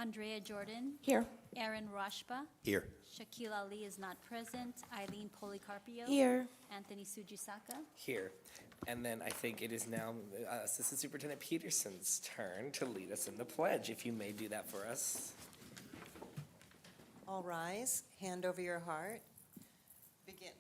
Andrea Jordan. Here. Aaron Rashba. Here. Shaquille Ali is not present. Eileen Policarpio. Here. Anthony Sujisaka. Here. And then I think it is now Assistant Superintendent Peterson's turn to lead us in the pledge, if you may do that for us. All rise, hand over your heart. Begin.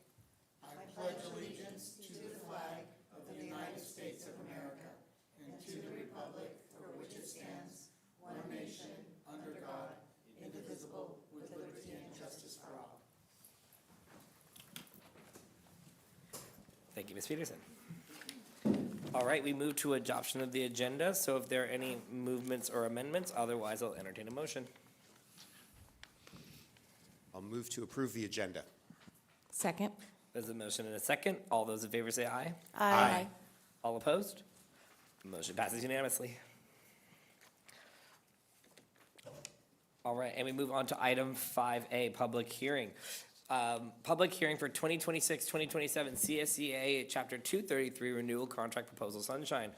Thank you, Ms. Peterson. All right, we move to adoption of the agenda. So if there are any movements or amendments, otherwise I'll entertain a motion. I'll move to approve the agenda. Second. There's a motion and a second. All those in favor say aye. Aye. All opposed? Motion passes unanimously. All right, and we move on to item 5A, public hearing. Public hearing for 2026-2027 CSEA Chapter 233 Renewal Contract Proposal Sunshine.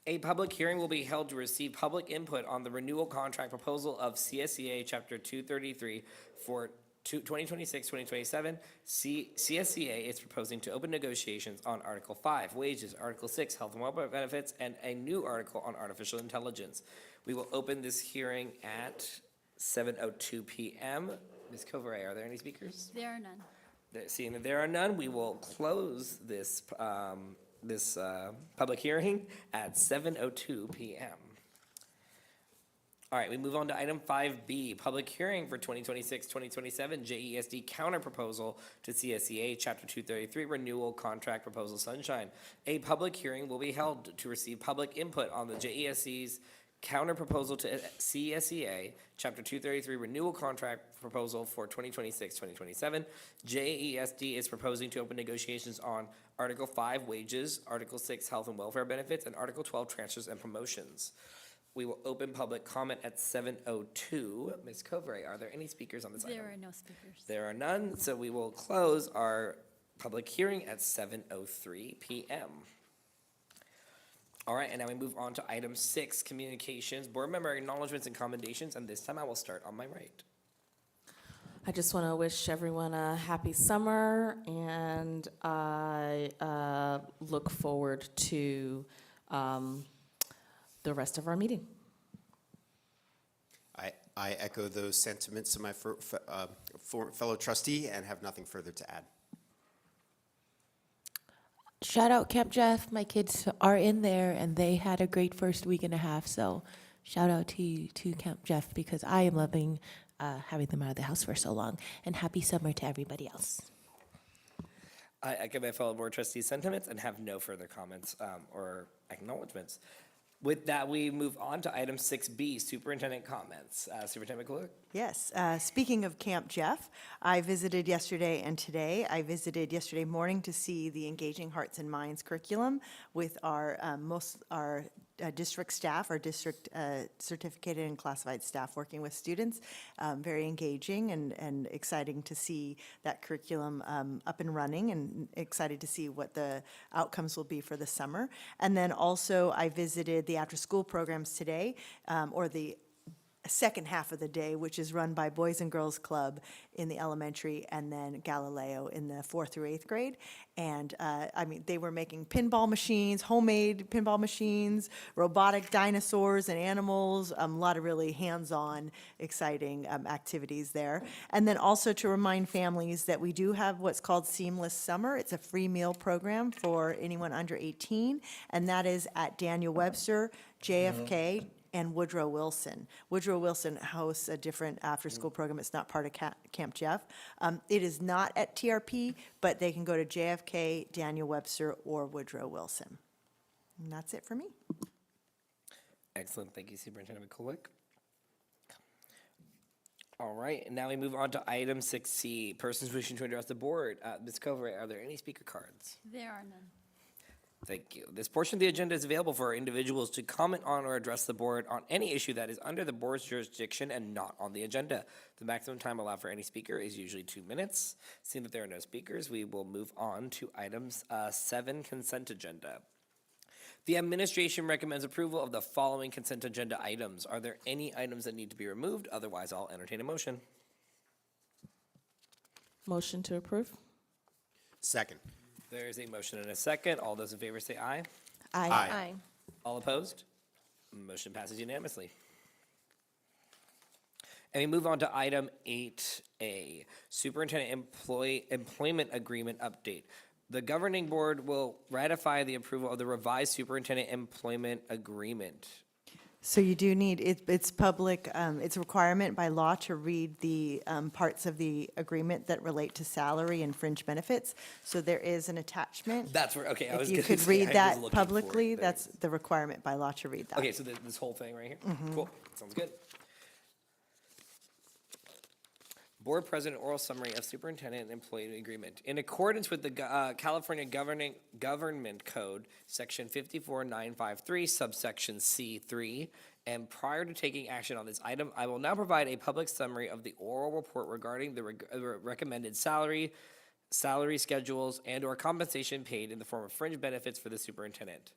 A public hearing will be held to receive public input on the renewal contract proposal of CSEA Chapter 233 for 2026-2027. CSEA is proposing to open negotiations on Article 5, wages, Article 6, health and welfare benefits, and a new article on artificial intelligence. We will open this hearing at 7:02 p.m. Ms. Covray, are there any speakers? There are none. Seeing that there are none, we will close this public hearing at 7:02 p.m. All right, we move on to item 5B, public hearing for 2026-2027 JESD counter proposal to CSEA Chapter 233 Renewal Contract Proposal Sunshine. A public hearing will be held to receive public input on the JESD's counter proposal to CSEA Chapter 233 Renewal Contract Proposal for 2026-2027. JESD is proposing to open negotiations on Article 5, wages, Article 6, health and welfare benefits, and Article 12, transfers and promotions. We will open public comment at 7:02. Ms. Covray, are there any speakers on this item? There are no speakers. There are none, so we will close our public hearing at 7:03 p.m. All right, and now we move on to item 6, communications, board member acknowledgements and commendations, and this time I will start on my right. I just want to wish everyone a happy summer, and I look forward to the rest of our meeting. I echo those sentiments of my fellow trustee and have nothing further to add. Shout out Camp Jeff. My kids are in there and they had a great first week and a half. So shout out to Camp Jeff because I am loving having them out of the house for so long. And happy summer to everybody else. I echo my fellow board trustees' sentiments and have no further comments or acknowledgements. With that, we move on to item 6B, superintendent comments. Superintendent McCullough? Yes, speaking of Camp Jeff, I visited yesterday and today. I visited yesterday morning to see the Engaging Hearts and Minds curriculum with our district staff, our district certificated and classified staff working with students. Very engaging and exciting to see that curriculum up and running, and excited to see what the outcomes will be for the summer. And then also I visited the after-school programs today, or the second half of the day, which is run by Boys and Girls Club in the elementary and then Galileo in the 4th through 8th grade. And I mean, they were making pinball machines, homemade pinball machines, robotic dinosaurs and animals, a lot of really hands-on, exciting activities there. And then also to remind families that we do have what's called Seamless Summer. It's a free meal program for anyone under 18, and that is at Daniel Webster, JFK, and Woodrow Wilson. Woodrow Wilson hosts a different after-school program. It's not part of Camp Jeff. It is not at TRP, but they can go to JFK, Daniel Webster, or Woodrow Wilson. And that's it for me. Excellent. Thank you, Superintendent McCullough. All right, and now we move on to item 6C, persons wishing to address the board. Ms. Covray, are there any speaker cards? There are none. Thank you. This portion of the agenda is available for individuals to comment on or address the board on any issue that is under the board's jurisdiction and not on the agenda. The maximum time allowed for any speaker is usually 2 minutes. Seeing that there are no speakers, we will move on to items 7, consent agenda. The administration recommends approval of the following consent agenda items. Are there any items that need to be removed? Otherwise, I'll entertain a motion. Motion to approve? Second. There is a motion and a second. All those in favor say aye. Aye. All opposed? Motion passes unanimously. And we move on to item 8A, Superintendent Employment Agreement Update. The governing board will ratify the approval of the revised Superintendent Employment Agreement. So you do need, it's public, it's a requirement by law to read the parts of the agreement that relate to salary and fringe benefits. So there is an attachment. That's where, okay, I was If you gonna could say, I read was that looking for it. publicly, There it that's is. the requirement by law to read that. Okay, so this whole thing right here? Cool, sounds good. Board President oral summary of Superintendent Employee Agreement. In accordance with the California Government Code, Section 54953, subsection C3, and prior to taking action on this item, I will now provide a public summary of the oral report regarding the recommended salary schedules, and/or compensation paid in the form of fringe benefits for the superintendent,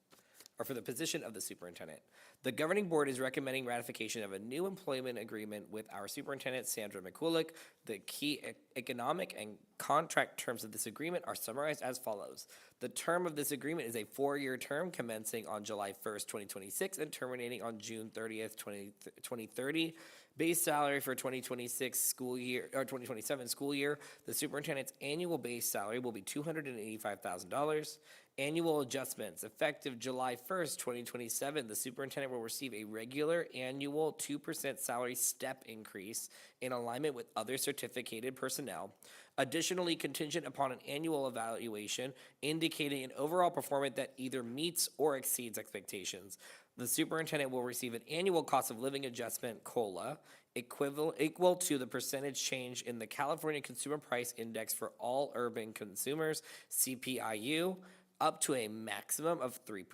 or for the position of the superintendent. The governing board is recommending ratification of a new employment agreement with our superintendent, Sandra McCulloch. The key economic and contract terms of this agreement are summarized as follows. The term of this agreement is a 4-year term commencing on July 1st, 2026 and terminating on June 30th, 2030. Base salary for 2026 school year, or 2027 school year, the superintendent's annual base salary will be $285,000. Annual adjustments, effective July 1st, 2027, the superintendent will receive a regular annual 2% salary step increase in alignment with other certificated personnel. Additionally, contingent upon an annual evaluation indicating an overall performance that either meets or exceeds expectations, the superintendent will receive an annual cost of living adjustment, COLA, equal to the percentage change in the California Consumer Price Index for all urban consumers, CPIU, up to a maximum of 3%.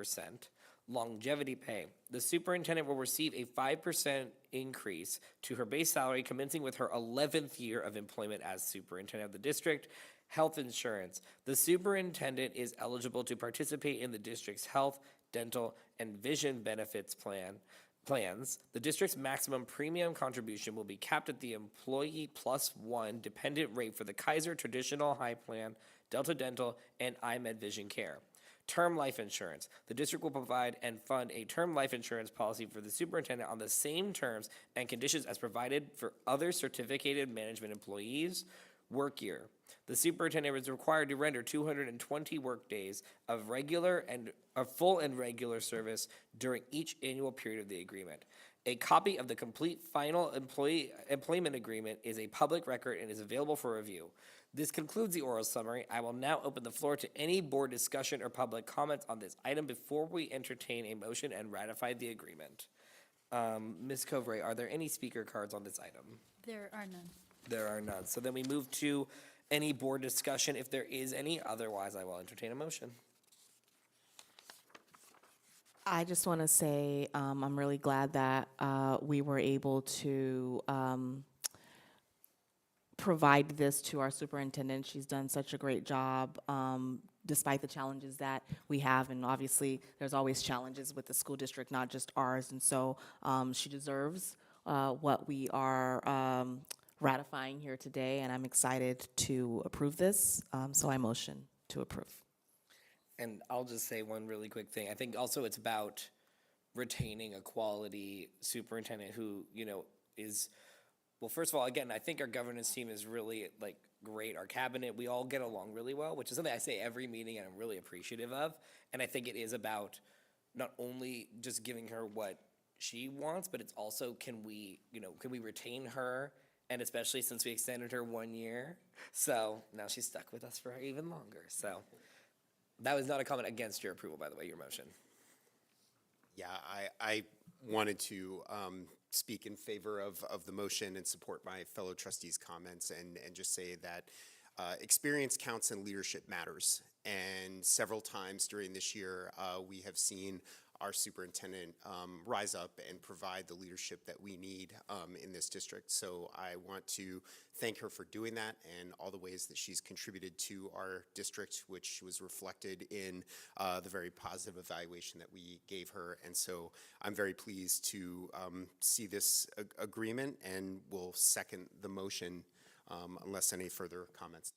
Longevity pay. The superintendent will receive a 5% increase to her base salary commencing with her 11th year of employment as superintendent of the district. Health insurance. The superintendent is eligible to participate in the district's health, dental, and vision benefits plans. The district's maximum premium contribution will be capped at the employee +1 dependent rate for the Kaiser Traditional High Plan, Delta Dental, and iMed Vision Care. Term life insurance. The district will provide and fund a term life insurance policy for the superintendent on the same terms and conditions as provided for other certificated management employees. Work year. The superintendent is required to render 220 work days of full and regular service during each annual period of the agreement. A copy of the complete final employment agreement is a public record and is available for review. This concludes the oral summary. I will now open the floor to any board discussion or public comments on this item before we entertain a motion and ratify the agreement. Ms. Covray, are there any speaker cards on this item? There are none. There are none. So then we move to any board discussion, if there is any. Otherwise, I will entertain a motion. I just want to say I'm really glad that we were able to provide this to our superintendent. She's done such a great job despite the challenges that we have. And obviously, there's always challenges with the school district, not just ours. And so she deserves what we are ratifying here today. And I'm excited to approve this. So I motion to approve. And I'll just say one really quick thing. I think also it's about retaining a quality superintendent who, is, well, first of all, again, I think our governance team is really great. Our cabinet, we all get along really well, which is something I say every meeting and I'm really appreciative of. And I think it is about not only just giving her what she wants, but it's also can we retain her? And especially since we extended her 1 year. So now she's stuck with us for even longer. So that was not a comment against your approval, by the way, your motion. Yeah, I wanted to speak in favor of the motion and support my fellow trustees' comments and just say that experience counts and leadership matters. And several times during this year, we have seen our superintendent rise up and provide the leadership that we need in this district. So I want to thank her for doing that and all the ways that she's contributed to our district, which was reflected in the very positive evaluation that we gave her. And so I'm very pleased to see this agreement and will second the motion unless any further comments.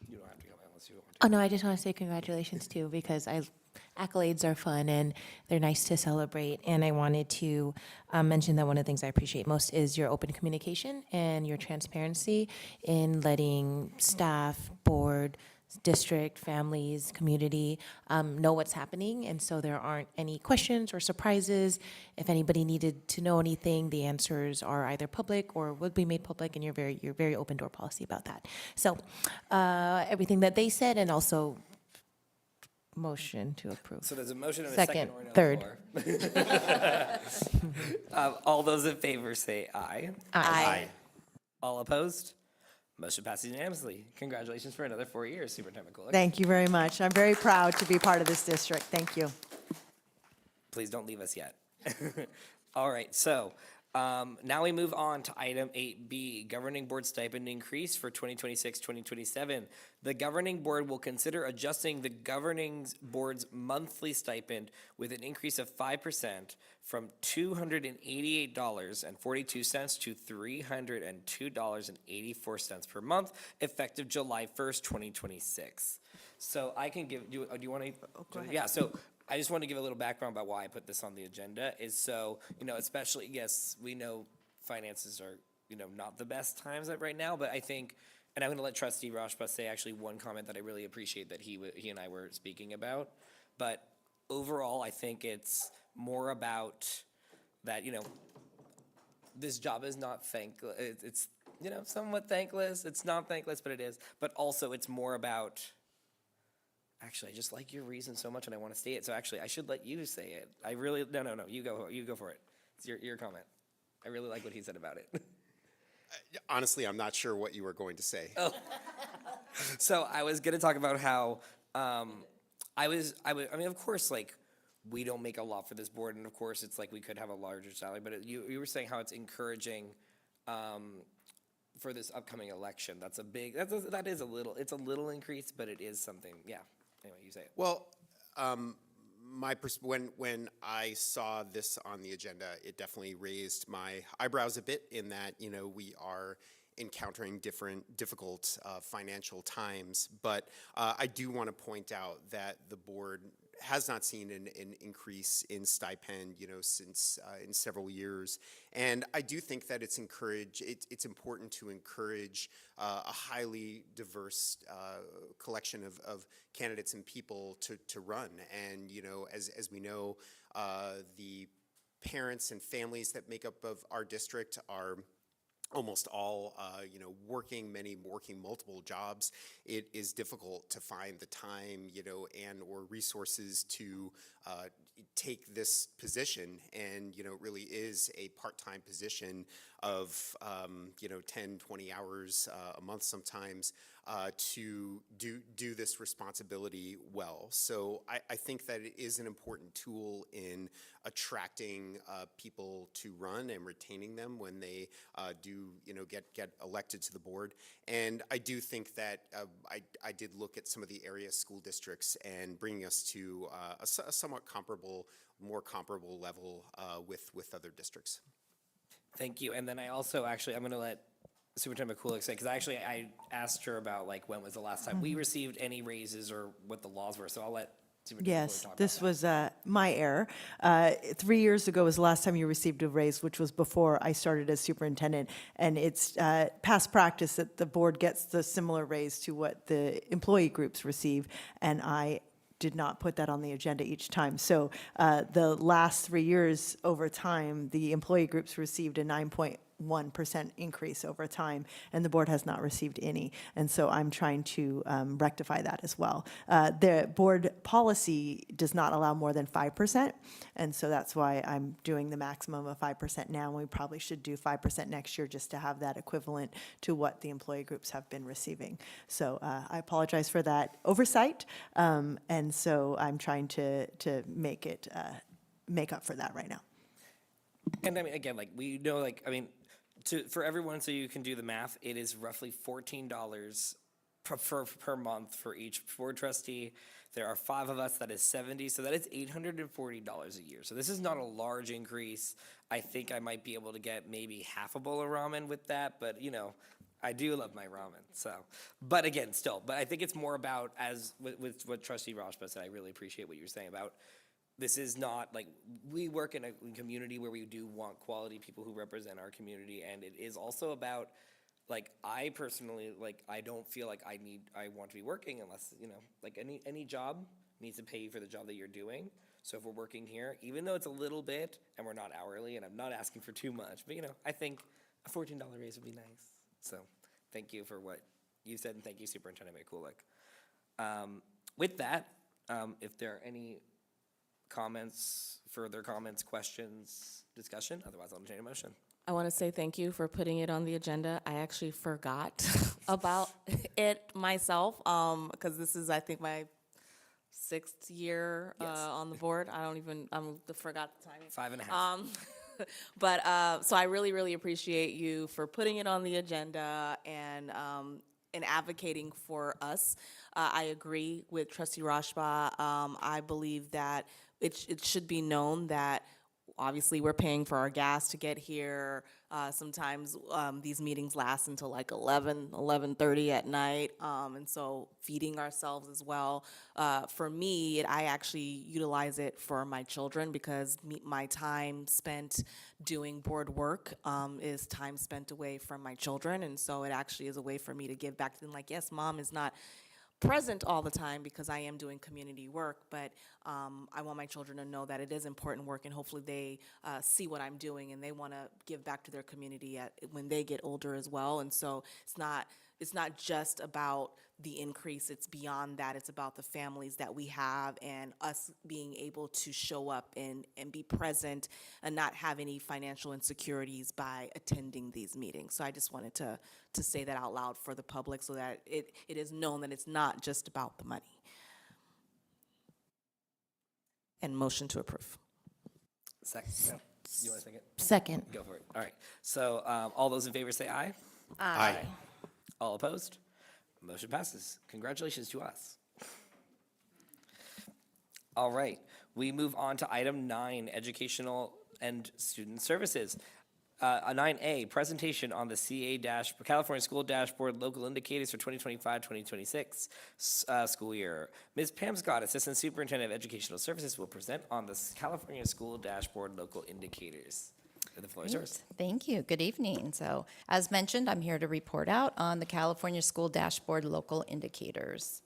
You don't have to go unless you want to. Oh, no, I just want to say congratulations too, because accolades are fun and they're nice to celebrate. And I wanted to mention that one of the things I appreciate most is your open communication and your transparency in letting staff, board, district, families, community know what's happening. And so there aren't any questions or surprises. If anybody needed to know anything, the answers are either public or would be made public, and you're very open door policy about that. So everything that they said, and also motion to approve. So there's a motion and a Second, second. third. All those in favor say aye. Aye. All opposed? Motion passes unanimously. Congratulations for another 4 years, Superintendent Kulik. Thank you very much. I'm very proud to be part of this district. Thank you. Please don't leave us yet. All right, so now we move on to item 8B, Governing Board Stipend Increase for 2026-2027. The Governing Board will consider adjusting the Governing Board's monthly stipend with an increase of 5% from $288.42 to $302.84 per month, effective July 1st, 2026. So I can give, do you want to? go ahead. Yeah, so I just want to give a little background about why I put this on the agenda is so, especially, yes, we know finances are, not the best times right now, but I think, and I'm going to let Trustee Rashba say actually one comment that I really appreciate that he and I were speaking about. But overall, I think it's more about that, this job is not thankless. It's, somewhat thankless. It's not thankless, but it is. But also it's more about, actually, I just like your reason so much and I want to say it. So actually, I should let you say it. I really, no, you go for it. It's your comment. I really like what he said about it. Honestly, I'm not sure what you were going to say. So I was going to talk about how, of course, we don't make a lot for this board, and of course, it's we could have a larger salary, but you were saying how it's encouraging for this upcoming election. That's a big, it's a little increase, but it is something, yeah. Anyway, you say it. Well, when I saw this on the agenda, it definitely raised my eyebrows a bit in that, we are encountering difficult financial times. But I do want to point out that the board has not seen an increase in stipend, since in several years. And I do think that it's important to encourage a highly diverse collection of candidates and people to run. And, as we know, the parents and families that make up of our district are almost all, working multiple jobs. It is difficult to find the time, and or resources to take this position. And, it really is a part-time position of, 10, 20 hours a month sometimes to do this responsibility well. So I think that it is an important tool in attracting people to run and retaining them when they do, get elected to the board. And I do think that I did look at some of the area school districts and bringing us to a somewhat more comparable level with other districts. Thank you. And then I also I'm going to let Superintendent Kulik say, because I asked her about when was the last time we received any raises or what the laws were. So I'll let Superintendent Kulik Yes, talk this about was my error. 3 years ago was the last time you received a raise, which was before I started as superintendent. And it's past practice that the board gets the similar raise to what the employee groups receive. And I did not put that on the agenda each time. So the last 3 years over time, the employee groups received a 9.1% 1% increase over time, and the board has not received any. And so I'm trying to rectify that as well. The board policy does not allow more than 5%, and so that's why I'm doing the maximum of 5% now, and we probably should do 5% next year just to have that equivalent to what the employee groups have been receiving. So I apologize for that oversight, and so I'm trying to make it, make up for that right now. And I mean, again, like, we know, like, I mean, for everyone, so you can do the math, it is roughly $14 per month for each board trustee. There are 5 of us, that is 70, so that is $840 a year. So this is not a large increase. I think I might be able to get maybe half a bowl of ramen with that, but, you know, I do love my ramen, so. But again, still, but I think it's more about, as with what Trustee Rashba said, I really appreciate what you were saying about, this is not, like, we work in a community where we do want quality people who represent our community, and it is also about, like, I personally, like, I don't feel like I want to be working unless, you know, like, any job needs to pay you for the job that you're doing. So if we're working here, even though it's a little bit, and we're not hourly, and I'm not asking for too much, but, you know, I think a $14 raise would be nice. So thank you for what you said, and thank you, Superintendent McCulloch. With that, if there are any further comments, questions, discussion, otherwise I'll entertain a motion. I want to say thank you for putting it on the agenda. I actually forgot about it myself, because this is, I think, my 6th year Yes. on the board. I forgot the timing. 5.5. But so I really, really appreciate you for putting it on the agenda and advocating for us. I agree with Trustee Rashba. I believe that it should be known that obviously we're paying for our gas to get here. Sometimes these meetings last until like 11:30 at night, and so feeding ourselves as well. For me, I actually utilize it for my children because my time spent doing board work is time spent away from my children, and so it actually is a way for me to give back to them. Like, yes, mom is not present all the time because I am doing community work, but I want my children to know that it is important work, and hopefully they see what I'm doing and they want to give back to their community when they get older as well. And so it's not just about the increase, it's beyond that. It's about the families that we have and us being able to show up and be present and not have any financial insecurities by attending these meetings. So I just wanted to say that out loud for the public so that it is known that it's not just about the money. And motion to approve. Second. No. You want a second? Second. Go for it. All right. So all those in favor say aye. Aye. All opposed? Motion passes. Congratulations to us. All right. We move on to item 9, educational and student services. 9A, presentation on the California School Dashboard Local Indicators for 2025-2026 school year. Ms. Pam Scott, Assistant Superintendent of Educational Services, will present on the California School Dashboard Local Indicators. The floor is yours. Thank you. Good evening. So, as mentioned, I'm here to report out on the California School Dashboard Local Indicators.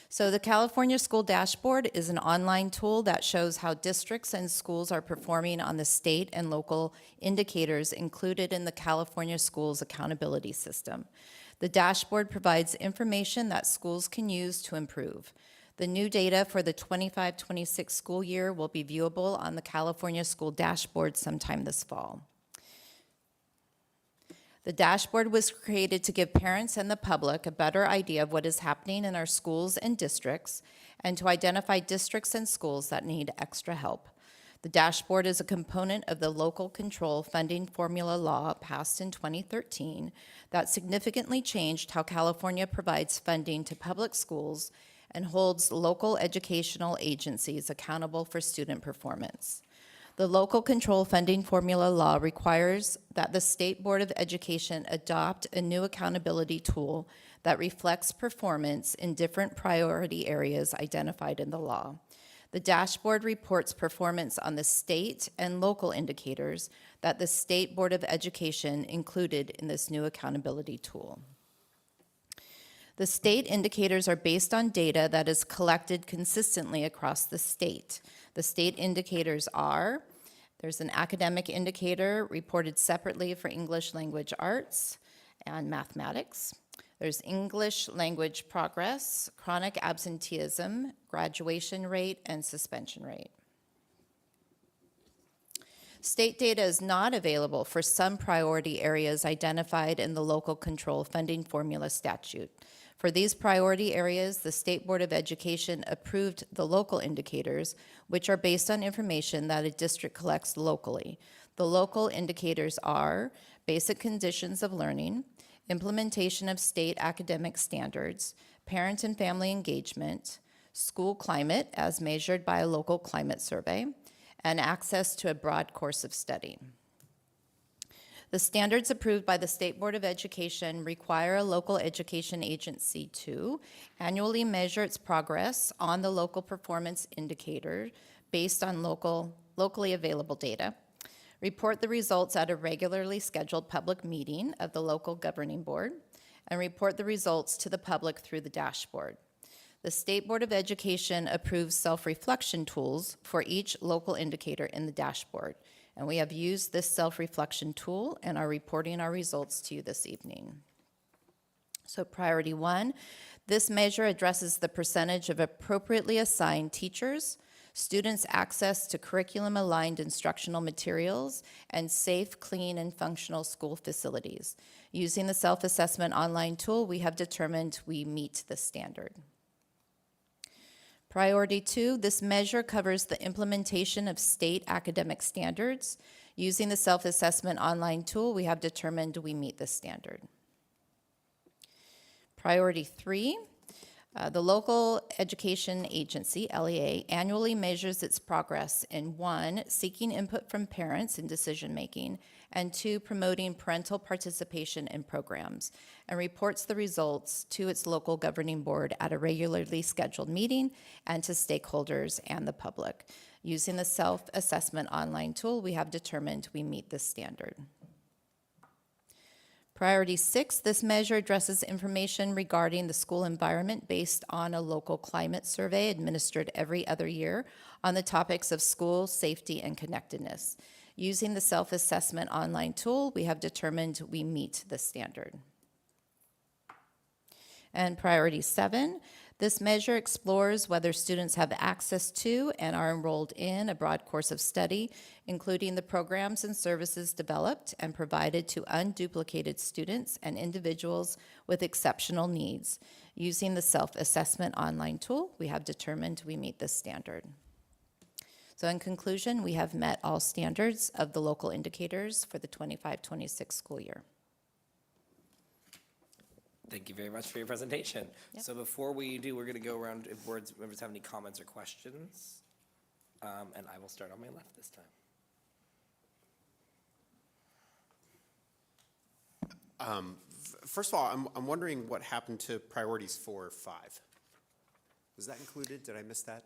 So the California School Dashboard is an online tool that shows how districts and schools are performing on the state and local indicators included in the California Schools Accountability System. The dashboard provides information that schools can use to improve. The new data for the 25-26 school year will be viewable on the California School Dashboard sometime this fall. The dashboard was created to give parents and the public a better idea of what is happening in our schools and districts, and to identify districts and schools that need extra help. The dashboard is a component of the Local Control Funding Formula Law passed in 2013 that significantly changed how California provides funding to public schools and holds local educational agencies accountable for student performance. The Local Control Funding Formula Law requires that the State Board of Education adopt a new accountability tool that reflects performance in different priority areas identified in the law. The dashboard reports performance on the state and local indicators that the State Board of Education included in this new accountability tool. The state indicators are based on data that is collected consistently across the state. The state indicators are There's an academic indicator reported separately for English language arts and mathematics. There's English language progress, chronic absenteeism, graduation rate, and suspension rate. State data is not available for some priority areas identified in the local control funding formula statute. For these priority areas, the State Board of Education approved the local indicators, which are based on information that a district collects locally. The local indicators are basic conditions of learning, implementation of state academic standards, parent and family engagement, school climate as measured by a local climate survey, and access to a broad course of study. The standards approved by the State Board of Education require a local education agency to annually measure its progress on the local performance indicator based on locally available data, report the results at a regularly scheduled public meeting of the local governing board, and report the results to the public through the dashboard. The State Board of Education approves self-reflection tools for each local indicator in the dashboard, and we have used this self-reflection tool and are reporting our results to you this evening. So priority 1, this measure addresses the percentage of appropriately assigned teachers, students' access to curriculum-aligned instructional materials, and safe, clean, and functional school facilities. Using the self-assessment online tool, we have determined we meet this standard. Priority 2, this measure covers the implementation of state academic standards. Using the self-assessment online tool, we have determined we meet this standard. Priority 3, the local education agency, LEA, annually measures its progress in 1, seeking input from parents in decision-making, and 2, promoting parental participation in programs, and reports the results to its local governing board at a regularly scheduled meeting and to stakeholders and the public. Using the self-assessment online tool, we have determined we meet this standard. Priority 6, this measure addresses information regarding the school environment based on a local climate survey administered every other year on the topics of school safety and connectedness. Using the self-assessment online tool, we have determined we meet this standard. And priority 7, this measure explores whether students have access to and are enrolled in a broad course of study, including the programs and services developed and provided to unduplicated students and individuals with exceptional needs. Using the self-assessment online tool, we have determined we meet this standard. So in conclusion, we have met all standards of the local indicators for the 25-26 school year. Thank you very much for your presentation. Yep. So before we do, we're going to go around if board members have any comments or questions. And I will start on my left this time. First of all, I'm wondering what happened to priorities 4 or 5. Was that included? Did I miss that?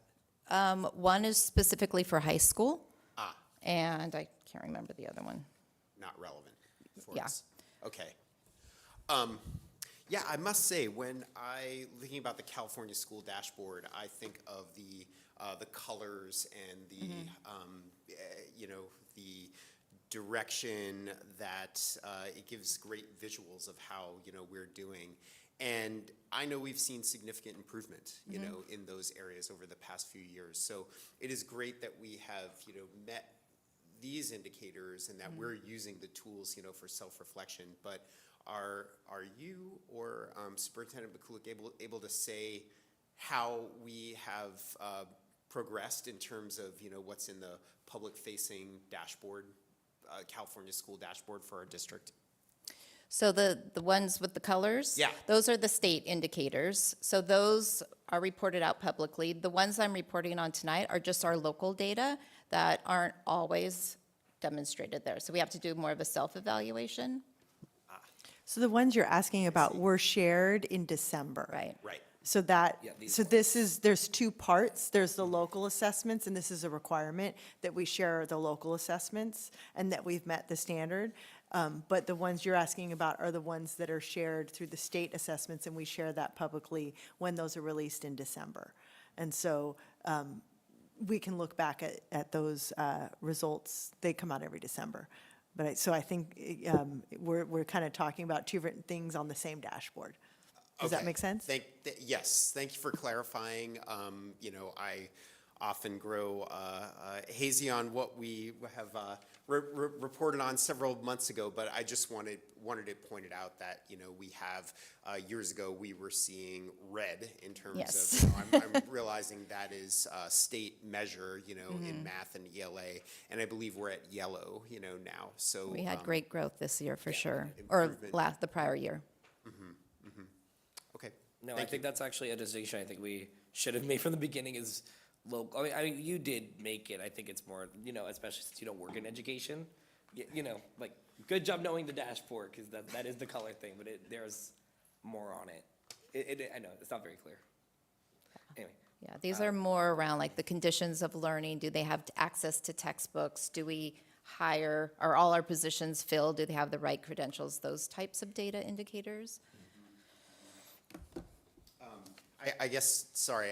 1 is specifically for high school, Ah, and I can't remember the other one. not relevant for Yeah. us. Okay. Yeah, I must say, when I thinking about the California School Dashboard, I think of the colors and the the direction that it gives great visuals of how we're doing. And I know we've seen significant improvement, in those areas over the past few years. So it is great that we have, met these indicators and that we're using the tools, for self-reflection. But are you or Superintendent Mikulik able to say how we have progressed in terms of, what's in the public-facing dashboard, California School Dashboard for our district? So the ones with the colors? Yeah. Those are the state indicators. So those are reported out publicly. The ones I'm reporting on tonight are just our local data that aren't always demonstrated there. So we have to do more of a self-evaluation. So the ones you're asking about were shared in December. Right. Right. So that, Yeah, these so this is, there's 2 parts. There's the local assessments, and this is a requirement that we share the local assessments and that we've met the standard. But the ones you're asking about are the ones that are shared through the state assessments, and we share that publicly when those are released in December. And so we can look back at those results. They come out every December. But so I think we're kind of talking about two different things on the same dashboard. Does that Okay. make sense? Yes, thank you for clarifying. I often grow hazy on what we have reported on several months ago, but I just wanted it pointed out that, we have, years ago, we were seeing red in terms Yes. of, I'm realizing that is a state measure, in math and ELA, and I believe we're at yellow, now, so. We had great growth this year, for sure, or improvement. the prior year. Okay. No, I Thank think you. that's actually a distinction I think we should have made from the beginning is local. I mean, you did make it. I think it's more, especially since you don't work in education, like, good job knowing the dashboard, because that is the color thing, but there's more on it. I know, it's not very clear. Anyway, Yeah, these are more around like the conditions of learning. Do they have access to textbooks? Do we hire, are all our positions filled? Do they have the right credentials? Those types of data indicators? I guess, sorry,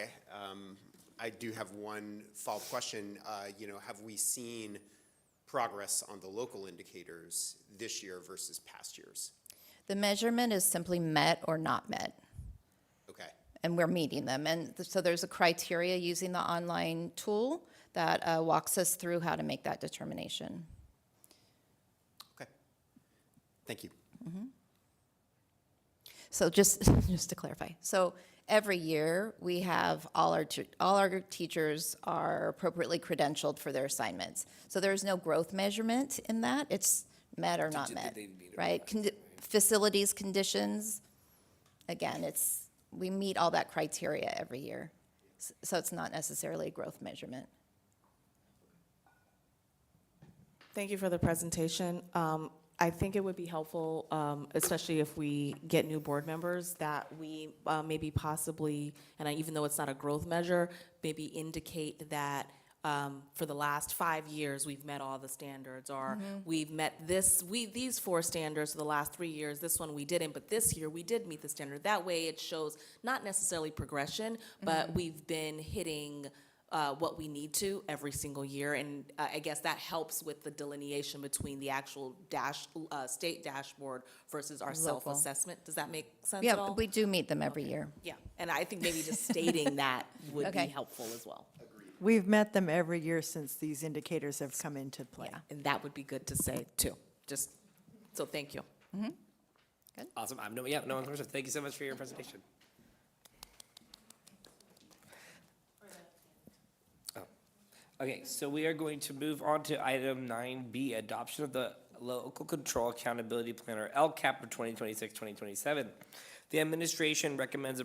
I do have one follow-up question. Have we seen progress on the local indicators this year versus past years? The measurement is simply met or not met, Okay, and we're meeting them. And so there's a criteria using the online tool that walks us through how to make that determination. okay. Thank you. So just to clarify, so every year we have all our teachers are appropriately credentialed for their assignments. So there's no growth measurement in that. It's met or not did met, they meet or right? Facilities conditions, again, we meet all that criteria every year. So it's not necessarily a growth measurement. Thank you for the presentation. I think it would be helpful, especially if we get new board members, that we maybe possibly, and even though it's not a growth measure, maybe indicate that for the last 5 years, we've met all the standards, or we've met these 4 standards for the last 3 years. This one we didn't, but this year we did meet the standard. That way it shows not necessarily progression, but we've been hitting what we need to every single year, and I guess that helps with the delineation between the actual state dashboard versus our self-assessment. Does that make sense at Yeah, all? we do meet them every year. Yeah, and I think maybe just stating that would be Okay. helpful as well. We've met them every year since these indicators have come into play. Yeah. And that would be good to say too. So thank you. awesome. No one question. Thank you so much for your presentation. Okay, so we are going to move on to item 9B, adoption of the Local Control Accountability Plan, or LCAP, for 2026-2027. The administration recommends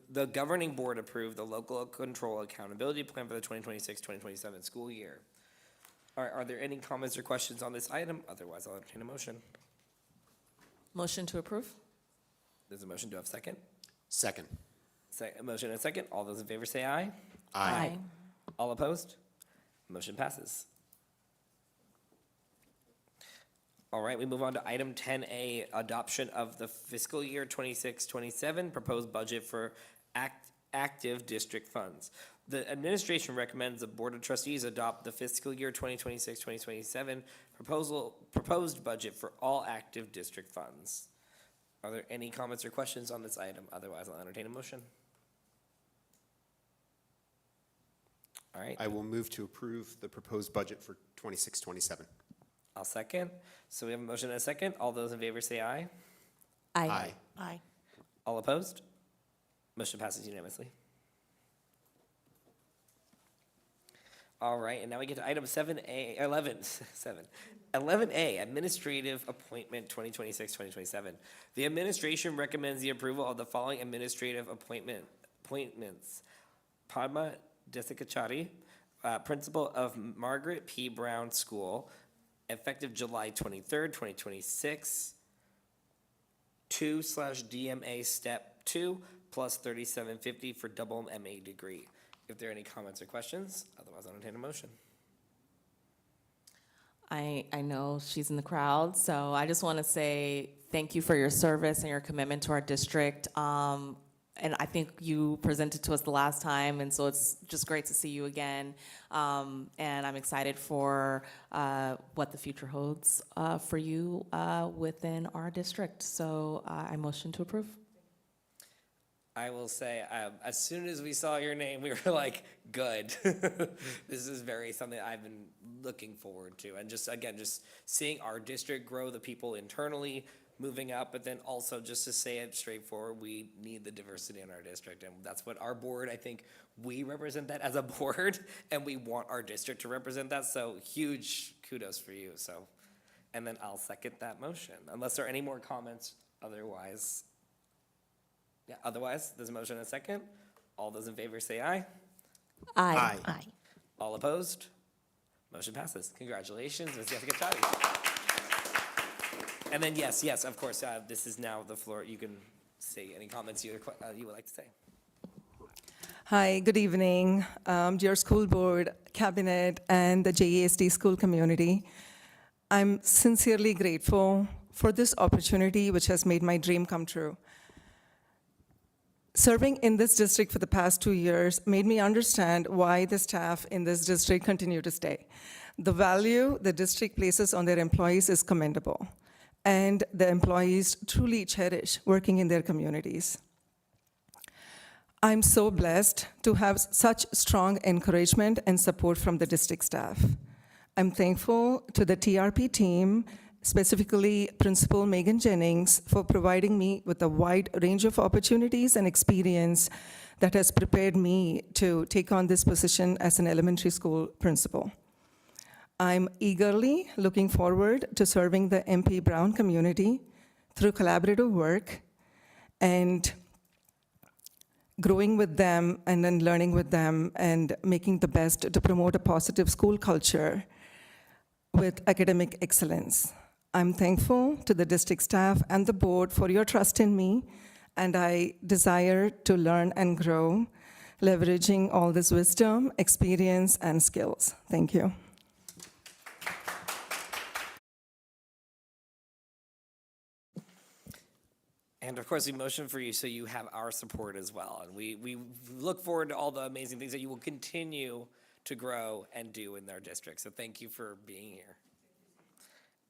the governing board approve the Local Control Accountability Plan for the 2026-2027 school year. Are there any comments or questions on this item? Otherwise, I'll entertain a motion. Motion to approve? There's a motion. Do I have a second? Second. A motion and a second. All those in favor say aye. Aye. All opposed? Motion passes. All right, we move on to item 10A, adoption of the fiscal year 26-27 proposed budget for active district funds. The administration recommends the Board of Trustees adopt the fiscal year 2026-2027 proposed budget for all active district funds. Are there any comments or questions on this item? Otherwise, I'll entertain a motion. All right. I will move to approve the proposed budget for 26-27. I'll second. So we have a motion and a second. All those in favor say aye. Aye. Aye. All opposed? Motion passes unanimously. All right, and now we get to item 11A, Administrative Appointment 2026-2027. The administration recommends the approval of the following administrative appointments. Padma Desikachari, Principal of Margaret P. Brown School, effective July 23rd, 2026, 2/DMA Step 2, plus $37.50 for double MA degree. If there are any comments or questions, otherwise I'll entertain a motion. I know she's in the crowd, so I just want to say thank you for your service and your commitment to our district. and I think you presented to us the last time, and so it's just great to see you again. And I'm excited for what the future holds for you within our district. So I motion to approve. I will say, as soon as we saw your name, we were like, good. This is very something I've been looking forward to. And just, again, just seeing our district grow, the people internally moving up, but then also just to say it straightforward, we need the diversity in our district. And that's what our board, I think, we represent that as a board, and we want our district to represent that. So huge kudos for you. So, and then I'll second that motion, unless there are any more comments otherwise. Yeah, otherwise, there's a motion and a second. All those in favor say aye. Aye. Aye. All opposed? Motion passes. Congratulations, Ms. Jessica Chadi. And then, yes, of course, this is now the floor. You can say any comments you would like to say. Hi, good evening, dear school board, cabinet, and the JESD school community. I'm sincerely grateful for this opportunity, which has made my dream come true. Serving in this district for the past 2 years made me understand why the staff in this district continue to stay. The value the district places on their employees is commendable, and the employees truly cherish working in their communities. I'm so blessed to have such strong encouragement and support from the district staff. I'm thankful to the TRP team, specifically Principal Megan Jennings, for providing me with a wide range of opportunities and experience that has prepared me to take on this position as an elementary school principal. I'm eagerly looking forward to serving the MP Brown community through collaborative work and growing with them and then learning with them and making the best to promote a positive school culture with academic excellence. I'm thankful to the district staff and the board for your trust in me, and I desire to learn and grow, leveraging all this wisdom, experience, and skills. Thank you. And of course, we motion for you so you have our support as well. And we look forward to all the amazing things that you will continue to grow and do in their district. So thank you for being here.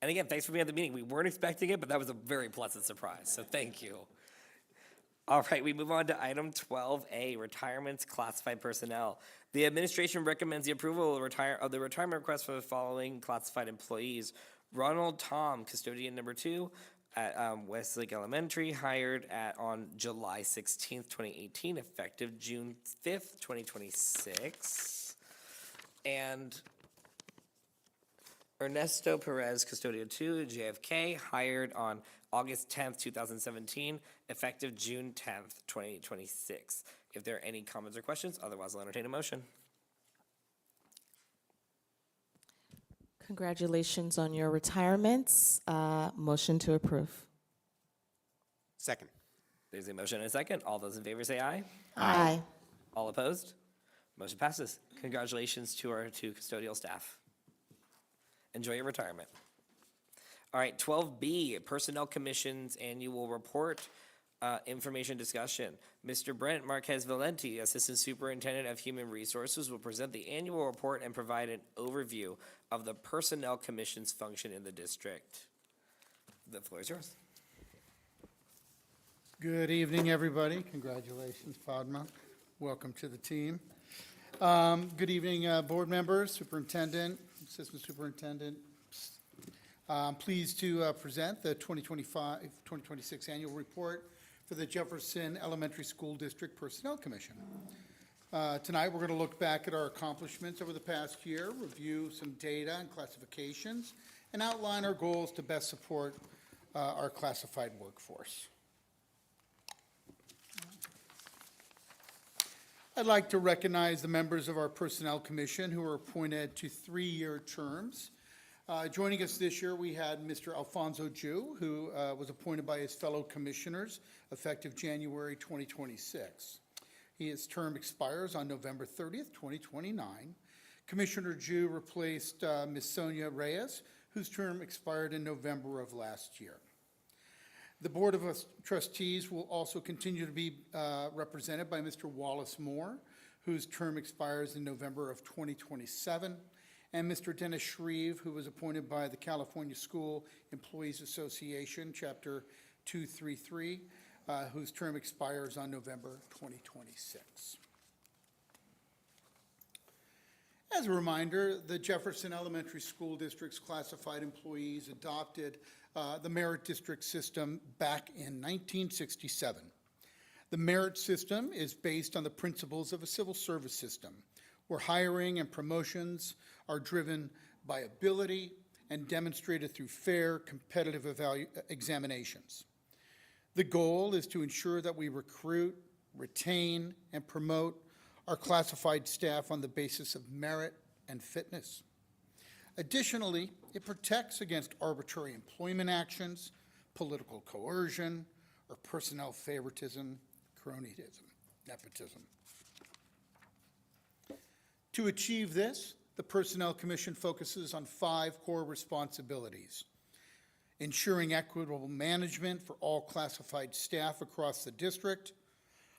And again, thanks for being at the meeting. We weren't expecting it, but that was a very pleasant surprise. So thank you. All right, we move on to item 12A, retirements, classified personnel. The administration recommends the approval of the retirement request for the following classified employees. Ronald Tom, custodian number 2 at Westlake Elementary, hired on July 16th, 2018, effective June 5th, 2026. And Ernesto Perez, custodian 2, JFK, hired on August 10th, 2017, effective June 10th, 2026. If there are any comments or questions, otherwise I'll entertain a motion. Congratulations on your retirements. Motion to approve. Second. There's a motion and a second. All those in favor say aye. Aye. All opposed? Motion passes. Congratulations to our 2 custodial staff. Enjoy your retirement. All right, 12B, Personnel Commission's Annual Report, Information Discussion. Mr. Brent Marquez Valenti, Assistant Superintendent of Human Resources, will present the annual report and provide an overview of the Personnel Commission's function in the district. The floor is yours. Good evening, everybody. Congratulations, Padma. Welcome to the team. Good evening, board members, superintendent, assistant superintendent. I'm pleased to present the 2025-2026 annual report for the Jefferson Elementary School District Personnel Commission. Tonight, we're going to look back at our accomplishments over the past year, review some data and classifications, and outline our goals to best support our classified workforce. I'd like to recognize the members of our Personnel Commission who were appointed to 3-year terms. Joining us this year, we had Mr. Alfonso Ju, who was appointed by his fellow commissioners effective January 2026. His term expires on November 30th, 2029. Commissioner Ju replaced Ms. Sonia Reyes, whose term expired in November of last year. The Board of Trustees will also continue to be represented by Mr. Wallace Moore, whose term expires in November of 2027, and Mr. Dennis Shreve, who was appointed by the California School Employees Association, Chapter 233, whose term expires on November 2026. As a reminder, the Jefferson Elementary School District's classified employees adopted the merit district system back in 1967. The merit system is based on the principles of a civil service system, where hiring and promotions are driven by ability and demonstrated through fair, competitive examinations. The goal is to ensure that we recruit, retain, and promote our classified staff on the basis of merit and fitness. Additionally, it protects against arbitrary employment actions, political coercion, or personnel favoritism, cronyism, nepotism. To achieve this, the Personnel Commission focuses on 5 core responsibilities: ensuring equitable management for all classified staff across the district,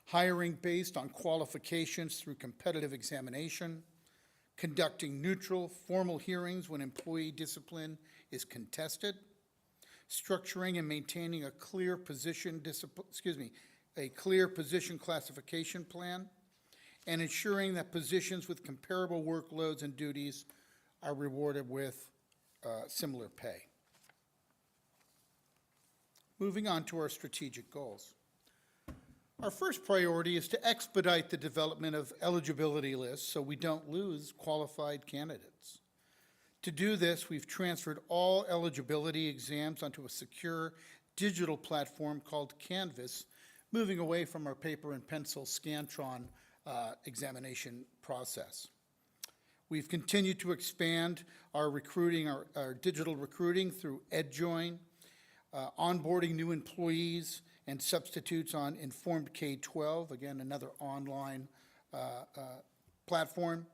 hiring based on qualifications through competitive examination, conducting neutral, formal hearings when employee discipline is contested, structuring and maintaining a clear position classification plan, and ensuring that positions with comparable workloads and duties are rewarded with similar pay. Moving on to our strategic goals. Our first priority is to expedite the development of eligibility lists so we don't lose qualified candidates. To do this, we've transferred all eligibility exams onto a secure digital platform called Canvas, moving away from our paper and pencil Scantron examination process. We've continued to expand our recruiting, our digital recruiting through EdJoin, onboarding new employees and substitutes on Informed K-12, again, another online platform.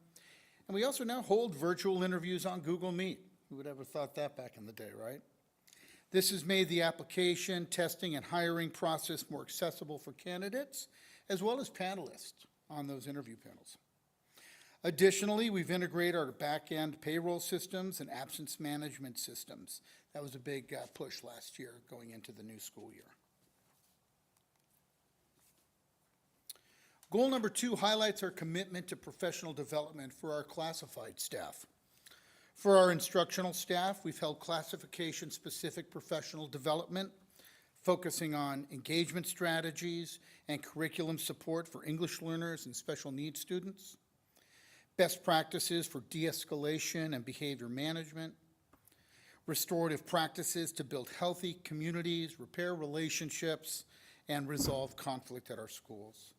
And we also now hold virtual interviews on Google Meet. Who would ever thought that back in the day, right? This has made the application, testing, and hiring process more accessible for candidates, as well as panelists on those interview panels. Additionally, we've integrated our back-end payroll systems and absence management systems. That was a big push last year going into the new school year. Goal number 2 highlights our commitment to professional development for our classified staff. For our instructional staff, we've held classification-specific professional development, focusing on engagement strategies and curriculum support for English learners and special needs students, best practices for de-escalation and behavior management, restorative practices to build healthy communities, repair relationships, and resolve conflict at our schools.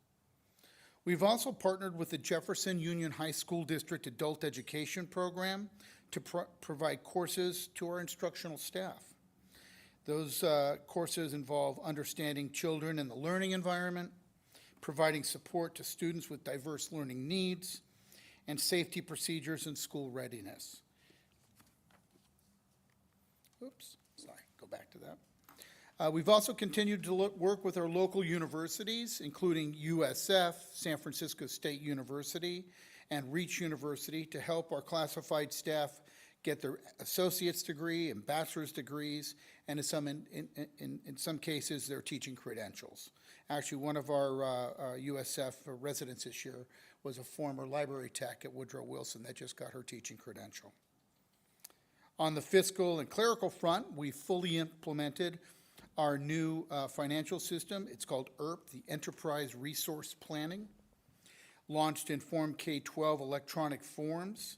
We've also partnered with the Jefferson Union High School District Adult Education Program to provide courses to our instructional staff. Those courses involve understanding children in the learning environment, providing support to students with diverse learning needs, and safety procedures and school readiness. Oops, sorry, go back to that. We've also continued to work with our local universities, including USF, San Francisco State University, and Reach University, to help our classified staff get their associate's degree and bachelor's degrees, and in some cases, their teaching credentials. Actually, one of our USF residents this year was a former library tech at Woodrow Wilson that just got her teaching credential. On the fiscal and clerical front, we fully implemented our new financial system. It's called ERP, the Enterprise Resource Planning, launched Informed K-12 electronic forms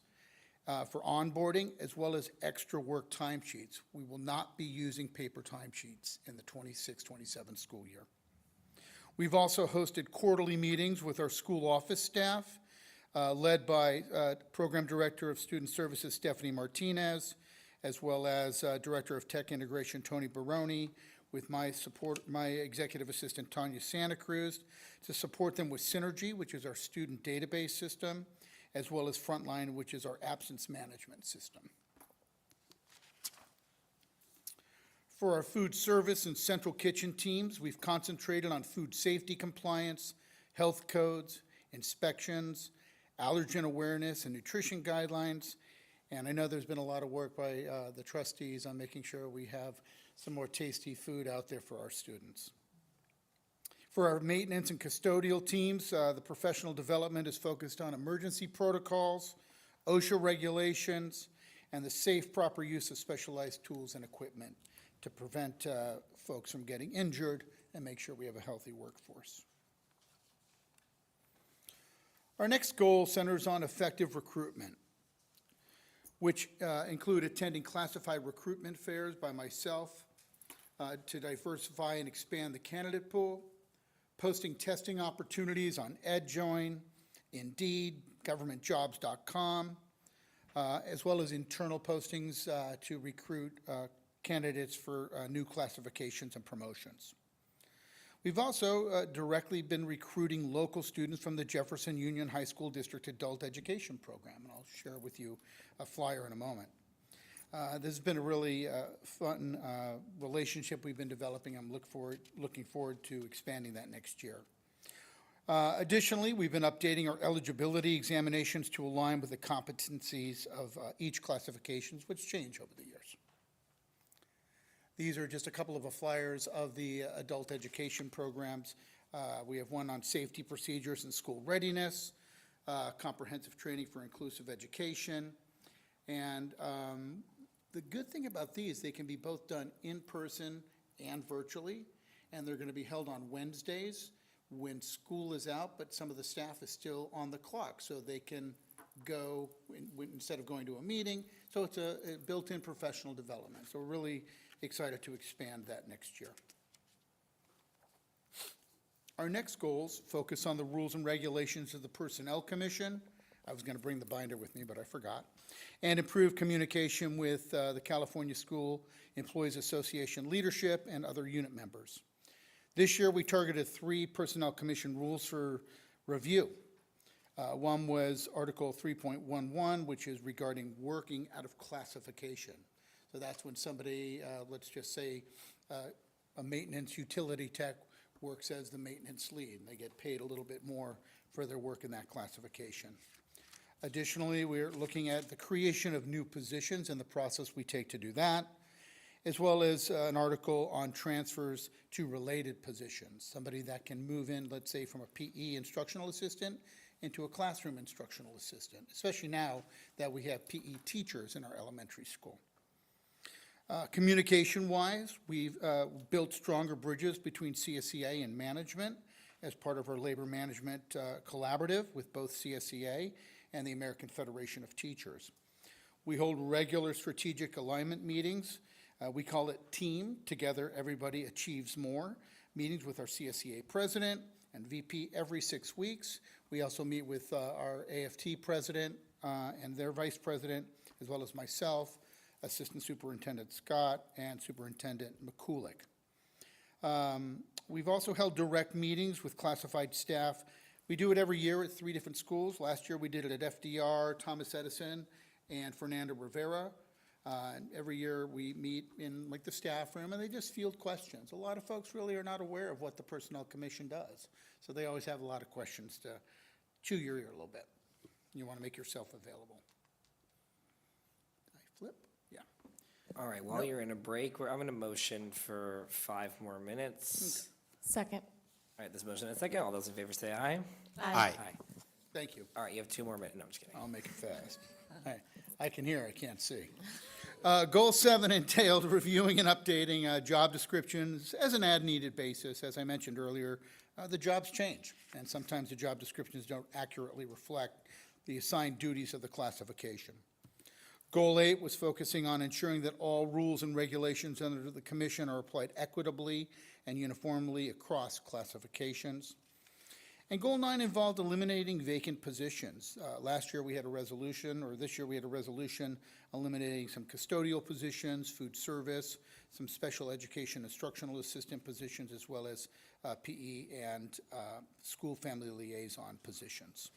for onboarding, as well as extra work timesheets. We will not be using paper timesheets in the 26-27 school year. We've also hosted quarterly meetings with our school office staff, led by Program Director of Student Services Stephanie Martinez, as well as Director of Tech Integration Tony Baroni, with my executive assistant Tanya Santa Cruz, to support them with Synergy, which is our student database system, as well as Frontline, which is our absence management system. For our food service and central kitchen teams, we've concentrated on food safety compliance, health codes, inspections, allergen awareness, and nutrition guidelines. And I know there's been a lot of work by the trustees on making sure we have some more tasty food out there for our students. For our maintenance and custodial teams, the professional development is focused on emergency protocols, OSHA regulations, and the safe, proper use of specialized tools and equipment to prevent folks from getting injured and make sure we have a healthy workforce. Our next goal centers on effective recruitment, which include attending classified recruitment fairs by myself to diversify and expand the candidate pool, posting testing opportunities on EdJoin, Indeed, governmentjobs.com, as well as internal postings to recruit candidates for new classifications and promotions. We've also directly been recruiting local students from the Jefferson Union High School District Adult Education Program, and I'll share with you a flyer in a moment. This has been a really fun relationship we've been developing. I'm looking forward to expanding that next year. Additionally, we've been updating our eligibility examinations to align with the competencies of each classifications, which change over the years. These are just a couple of flyers of the adult education programs. We have one on safety procedures and school readiness, comprehensive training for inclusive education, and the good thing about these, they can be both done in person and virtually, and they're going to be held on Wednesdays when school is out, but some of the staff is still on the clock, so they can go instead of going to a meeting. So it's a built-in professional development. So we're really excited to expand that next year. Our next goals focus on the rules and regulations of the Personnel Commission. I was going to bring the binder with me, but I forgot. And improve communication with the California School Employees Association leadership and other unit members. This year, we targeted 3 Personnel Commission rules for review. One was Article 3.11, which is regarding working out of classification. So that's when somebody, let's just say, a maintenance utility tech works as the maintenance lead. They get paid a little bit more for their work in that classification. Additionally, we're looking at the creation of new positions and the process we take to do that, as well as an article on transfers to related positions, somebody that can move in, let's say, from a PE instructional assistant into a classroom instructional assistant, especially now that we have PE teachers in our elementary school. Communication-wise, we've built stronger bridges between CSEA and management as part of our labor management collaborative with both CSEA and the American Federation of Teachers. We hold regular strategic alignment meetings. We call it TEAM, Together Everybody Achieves More, meetings with our CSEA president and VP every 6 weeks. We also meet with our AFT president and their vice president, as well as myself, Assistant Superintendent Scott, and Superintendent McCulick. We've also held direct meetings with classified staff. We do it every year at 3 different schools. Last year we did it at FDR, Thomas Edison, and Fernando Rivera. And every year we meet in like the staff room and they just field questions. A lot of folks really are not aware of what the Personnel Commission does. So they always have a lot of questions to chew your ear a little bit. You want to make yourself available. Did I flip? Yeah. All right, while you're in a break, I'm going to motion for 5 more minutes. Second. All right, this motion and a second. All those in favor say aye. Aye. Thank you. All right, you have 2 more minutes. No, I'm just kidding. I'll make it fast. I can hear, I can't see. Goal 7 entailed reviewing and updating job descriptions as an as-needed basis. As I mentioned earlier, the jobs change, and sometimes the job descriptions don't accurately reflect the assigned duties of the classification. Goal 8 was focusing on ensuring that all rules and regulations under the commission are applied equitably and uniformly across classifications. And Goal 9 involved eliminating vacant positions. Last year we had a resolution, or this year we had a resolution eliminating some custodial positions, food service, some special education instructional assistant positions, as well as PE and school family liaison positions.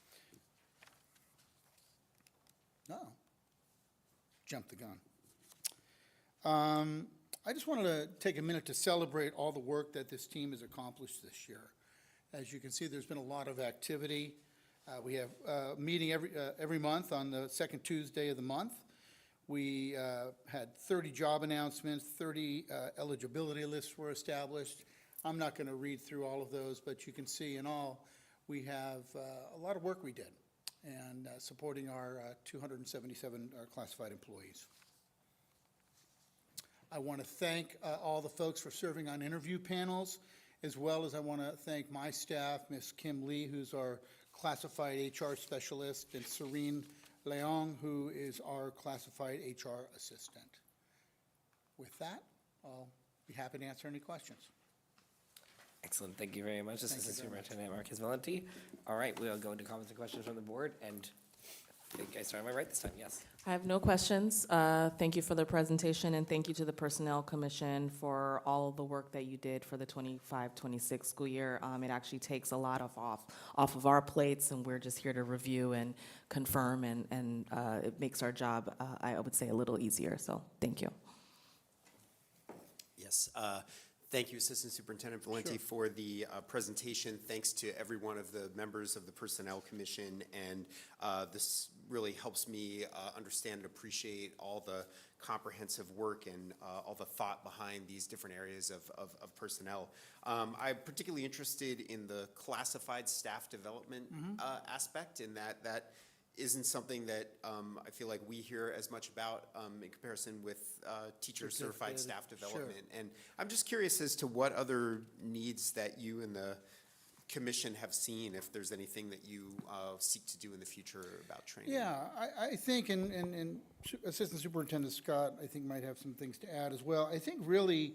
Jumped the gun. I just wanted to take a minute to celebrate all the work that this team has accomplished this year. As you can see, there's been a lot of activity. We have a meeting every month on the second Tuesday of the month. We had 30 job announcements, 30 eligibility lists were established. I'm not going to read through all of those, but you can see in all, we have a lot of work we did and supporting our 277 classified employees. I want to thank all the folks for serving on interview panels, as well as I want to thank my staff, Ms. Kim Lee, who's our classified HR specialist, and Serene Leong, who is our classified HR assistant. With that, I'll be happy to answer any questions. Excellent, thank you very much. Thank you Assistant very much. Superintendent Marquez Valenti. All right, we'll go into comments and questions from the board, and I think I started my right this time, yes. I have no questions. Thank you for the presentation, and thank you to the Personnel Commission for all of the work that you did for the 25-26 school year. It actually takes a lot off of our plates, and we're just here to review and confirm, and it makes our job, I would say, a little easier. So thank you. Yes. Thank you, Assistant Superintendent Valenti, for the presentation. Thanks to every one of the members of the Personnel Commission. And this really helps me understand and appreciate all the comprehensive work and all the thought behind these different areas of personnel. I'm particularly interested in the classified staff development aspect, in that isn't something that I feel like we hear as much about in comparison with teacher certified staff development. And I'm just curious as to what other needs that you and the commission have seen, if there's anything that you seek to do in the future about training. Yeah, I think, and Assistant Superintendent Scott, I think, might have some things to add as well. I think really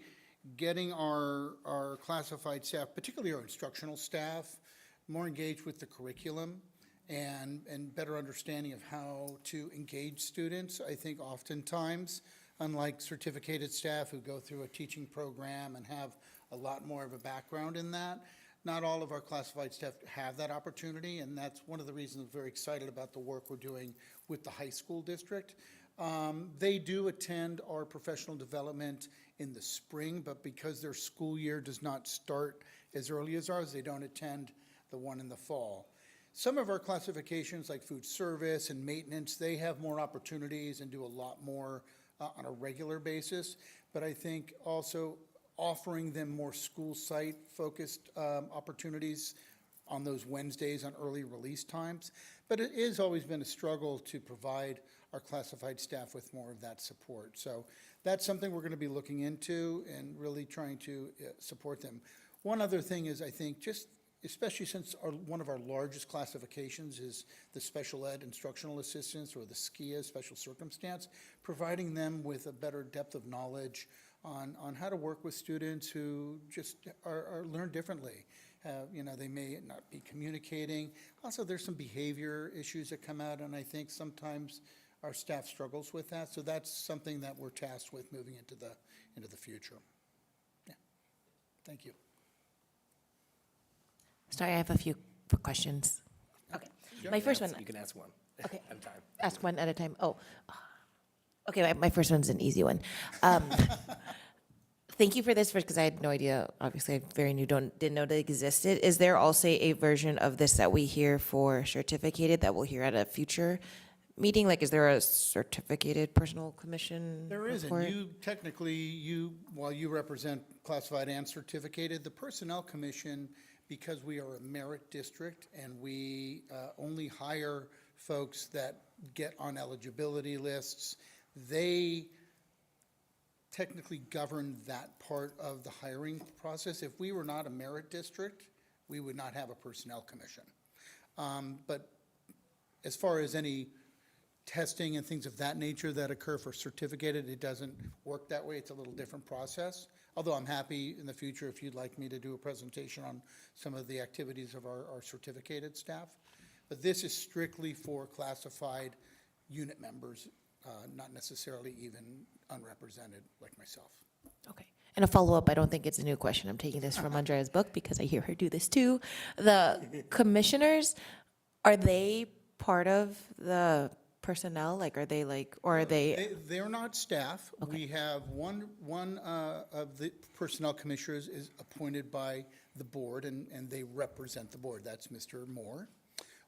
getting our classified staff, particularly our instructional staff, more engaged with the curriculum and better understanding of how to engage students. I think oftentimes, unlike certificated staff who go through a teaching program and have a lot more of a background in that, not all of our classified staff have that opportunity, and that's one of the reasons I'm very excited about the work we're doing with the high school district. They do attend our professional development in the spring, but because their school year does not start as early as ours, they don't attend the one in the fall. Some of our classifications, like food service and maintenance, they have more opportunities and do a lot more on a regular basis. But I think also offering them more school site focused opportunities on those Wednesdays on early release times. But it has always been a struggle to provide our classified staff with more of that support. So that's something we're going to be looking into and really trying to support them. One other thing is, I think, just especially since one of our largest classifications is the special ed instructional assistants, or the SKIA, special circumstance, providing them with a better depth of knowledge on how to work with students who just are learn differently. They may not be communicating. Also, there's some behavior issues that come out, and I think sometimes our staff struggles with that. So that's something that we're tasked with moving into the future. Yeah. Thank you. Sorry, I have a few questions. Okay. My first one, You can ask one Okay. at a time. ask one at a time. Oh, okay, my first one's an easy one. Thank you for this first, because I had no idea, obviously, I'm very new, didn't know that existed. Is there also a version of this that we hear for certificated that we'll hear at a future meeting? Like, is there a certificated personal commission? There isn't. report? While you represent classified and certificated, the Personnel Commission, because we are a merit district and we only hire folks that get on eligibility lists, they technically govern that part of the hiring process. If we were not a merit district, we would not have a Personnel Commission. But as far as any testing and things of that nature that occur for certificated, it doesn't work that way. It's a little different process. Although I'm happy in the future if you'd like me to do a presentation on some of the activities of our certificated staff. But this is strictly for classified unit members, not necessarily even unrepresented like myself. Okay. And a follow-up, I don't think it's a new question. I'm taking this from Andrea's book because I hear her do this too. The commissioners, are they part of the personnel? Like, are they like, or are they? They're not staff. We have one of the personnel commissioners is appointed by the board, and they represent the board. That's Mr. Moore.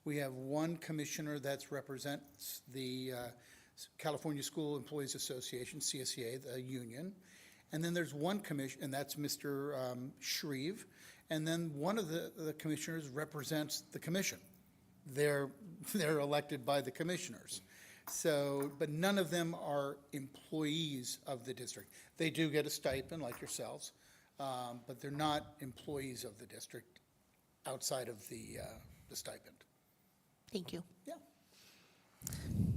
We have one commissioner that represents the California School Employees Association, CSEA, the union. And then there's one commission, and that's Mr. Shreve. And then one of the commissioners represents the commission. They're elected by the commissioners. So, but none of them are employees of the district. They do get a stipend like yourselves, but they're not employees of the district outside of the stipend. Thank you. Yeah.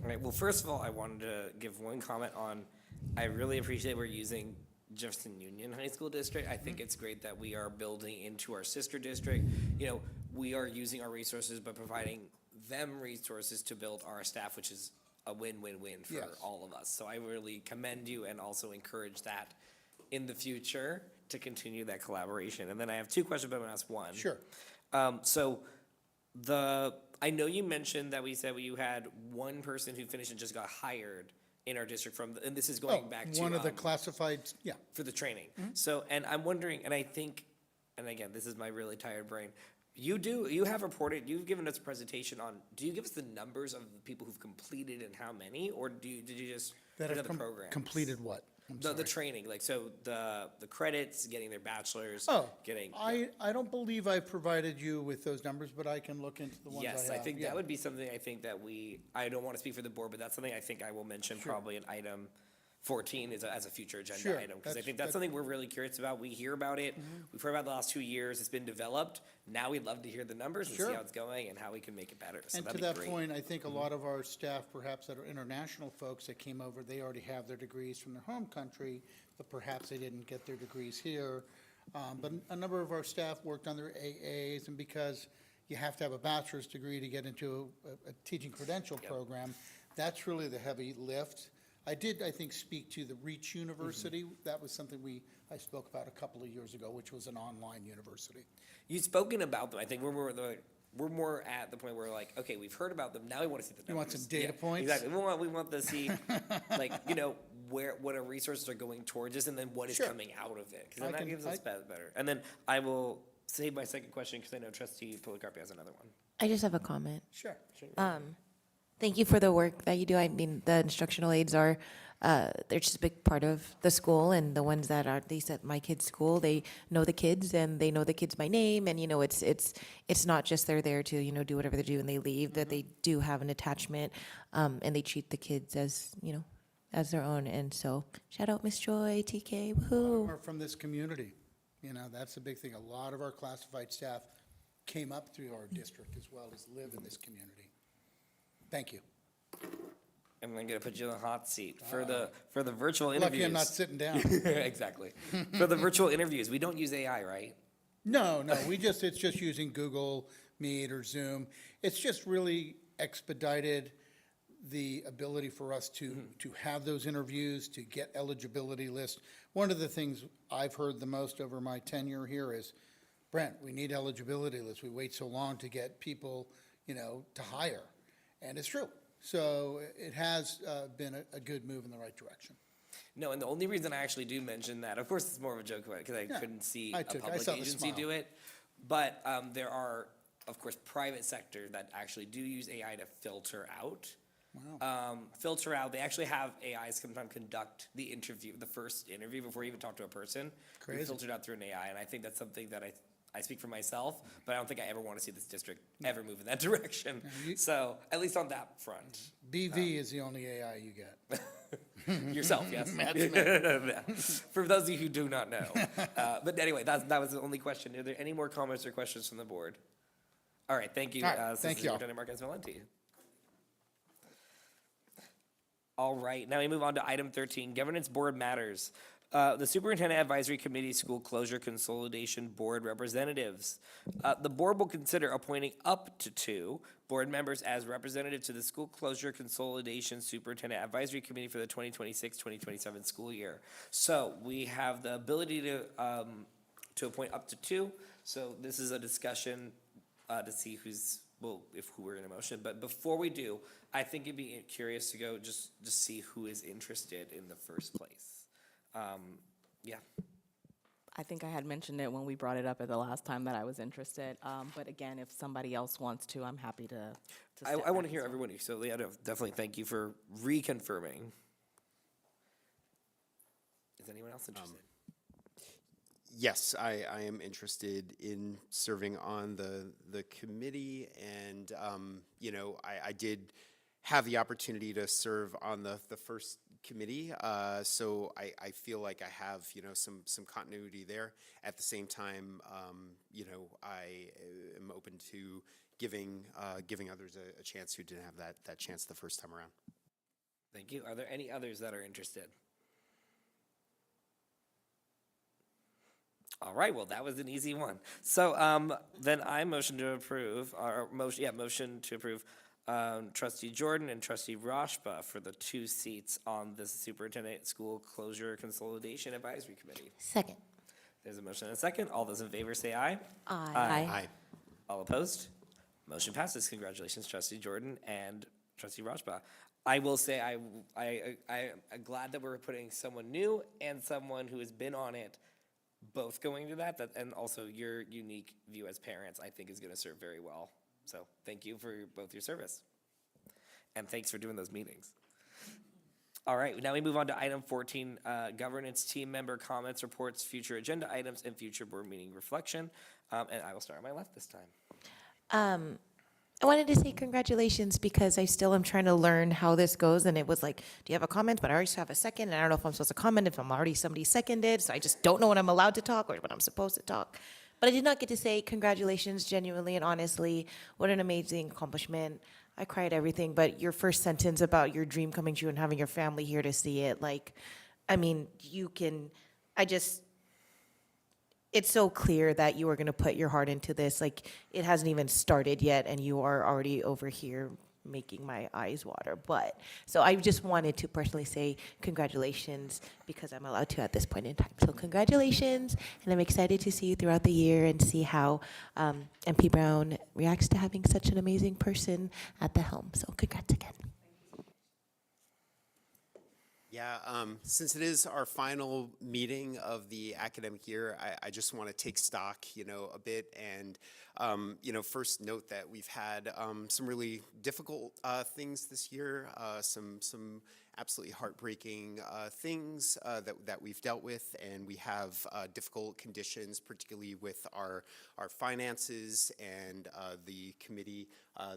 All right, well, first of all, I wanted to give one comment on, I really appreciate we're using Jefferson Union High School District. I think it's great that we are building into our sister district. You know, we are using our resources, but providing them resources to build our staff, which is a win-win-win for Yes. all of us. So I really commend you and also encourage that in the future to continue that collaboration. And then I have two questions, but I'm gonna ask one. Sure. So I know you mentioned that we said you had one person who finished and just got hired in our district and this is going back to. One of the classified, yeah. For the training. So, and I'm wondering, and I think, and again, this is my really tired brain. You have reported, you've given us a presentation on, do you give us the numbers of the people who've completed and how many, or did you just, That what have are the programs? completed what? I'm The sorry. training, like, so the credits, getting their bachelor's, Oh, getting. I don't believe I've provided you with those numbers, but I can look into the ones I have. Yes, I think Yeah. that would be something I think that I don't want to speak for the board, but that's something I think I will mention probably in item 14 as a future agenda Sure, item. Because I that's- think that's something we're really curious about. We hear about it. We've heard about it the last 2 years. It's been developed. Now we'd love to hear the numbers and see Sure. how it's going and how we can make it better. So And to that'd that be great. point, I think a lot of our staff, perhaps that are international folks that came over, they already have their degrees from their home country, but perhaps they didn't get their degrees here. But a number of our staff worked on their AAs, and because you have to have a bachelor's degree to get into a teaching credential program, that's really the heavy lift. I did, I think, speak to the Reach University. That was something I spoke about a couple of years ago, which was an online university. You've spoken about them. I think we're more at the point where we're like, okay, we've heard about them. Now we want to see the numbers. You want some data Yeah, points? Exactly. We want to see, like, what our resources are going towards us and then what is Sure. coming out of it. Because I then that can- gives us better. And then I will save my second question because I know trustee Policarpi has another one. I just have a comment. Sure. Thank you for the work that you do. I mean, the instructional aides are, they're just a big part of the school, and the ones that are, at least at my kids' school, they know the kids, and they know the kids by name, and, it's not just they're there to, do whatever they do and they leave, that they do have an attachment, and they treat the kids as, as their own, and so, shout out Miss Joy, TK, woohoo. Are from this community. That's a big thing. A lot of our classified staff came up through our district as well as live in this community. Thank you. And I'm gonna put you in the hot seat for the virtual interviews. Lucky I'm not sitting down. Exactly. For the virtual interviews, we don't use AI, right? No, it's just using Google Meet or Zoom. It's just really expedited the ability for us to have those interviews, to get eligibility lists. One of the things I've heard the most over my tenure here is, Brent, we need eligibility lists. We wait so long to get people, to hire. And it's true. So it has been a good move in the right direction. No, and the only reason I actually do mention that, of course, it's more of a joke because I Yeah, couldn't see I a public saw the agency smile. do it. But there are, of course, private sector that actually do use AI to filter out. Wow. They actually have AIs sometimes conduct the first interview before you even talk to a person. We Crazy. filtered out through an AI, and I think that's something that I speak for myself, but I don't think I ever want to see this district ever move in that direction. So, at least on that front. BV is the only AI you get. Yourself, yes. For those of you who do not know. But anyway, that was the only question. Are there any more comments or questions from the board? All right, thank you. All right, thank you all. Superintendent Marquez Valenti. All right, now we move on to item 13, Governance Board Matters. The Superintendent Advisory Committee School Closure Consolidation Board Representatives. The board will consider appointing up to 2 board members as representative to the School Closure Consolidation Superintendent Advisory Committee for the 2026-2027 school year. So we have the ability to appoint up to 2. So this is a discussion to see who's if who we're in a motion, but before we do, I think it'd be curious to go just see who is interested in the first place. Yeah, I think I had mentioned it when we brought it up at the last time that I was interested. But again, if somebody else wants to, I'm happy to I step want back to hear as well. everyone, so Leah, definitely thank you for reconfirming. Is anyone else interested? Yes, I am interested in serving on the committee, and you know, I did have the opportunity to serve on the first committee, so I feel like I have, you know, some continuity there. At the same time, you know, I am open to giving others a chance who didn't have that chance the first time around. Thank you. Are there any others that are interested? All right, well, that was an easy one. So then I motion to approve, motion to approve trustee Jordan and trustee Rashba for the 2 seats on the Superintendent School Closure Consolidation Advisory Committee. Second. There's a motion and a second. All those in favor say aye. Aye. All opposed? Motion passes. Congratulations, trustee Jordan and trustee Rashba. I will say I'm glad that we're putting someone new and someone who has been on it both going to that, and also your unique view as parents, I think is going to serve very well. So thank you for both your service. And thanks for doing those meetings. All right, now we move on to item 14, governance team member comments, reports, future agenda items, and future board meeting reflection. And I will start on my left this time. I wanted to say congratulations because I still am trying to learn how this goes. And it was like, do you have a comment? But I already have a second. And I don't know if I'm supposed to comment if I'm already somebody seconded. So I just don't know when I'm allowed to talk or when I'm supposed to talk. But I did not get to say congratulations genuinely and honestly. What an amazing accomplishment. I cried everything. But your first sentence about your dream coming true and having your family here to see it, like, I mean, it's so clear that you are going to put your heart into this. Like, it hasn't even started yet, and you are already over here making my eyes water. But, so I just wanted to personally say congratulations because I'm allowed to at this point in time. So congratulations, and I'm excited to see you throughout the year and see how MP Brown reacts to having such an amazing person at the helm. So congrats again. Yeah, since it is our final meeting of the academic year, I just want to take stock, you know, a bit and, you know, first note that we've had some really difficult things this year, some absolutely heartbreaking things that we've dealt with, and we have difficult conditions, particularly with our finances and the committee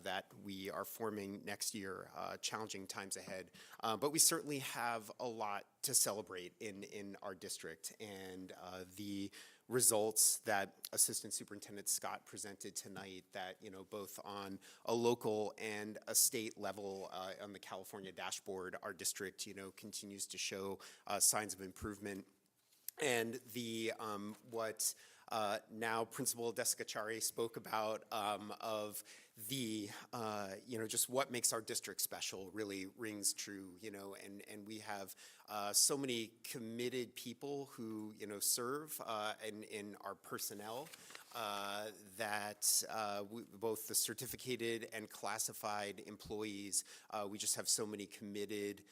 that we are forming next year, challenging times ahead. But we certainly have a lot to celebrate in our district, and the results that Assistant Superintendent Scott presented tonight, that, you know, both on a local and a state level on the California dashboard, our district, you know, continues to show signs of improvement. And the what now Principal Descacciari spoke about of the, you know, just what makes our district special really rings true, you know, and we have so many committed people who, you know, serve in our personnel that both the certificated and classified employees, we just have so many committed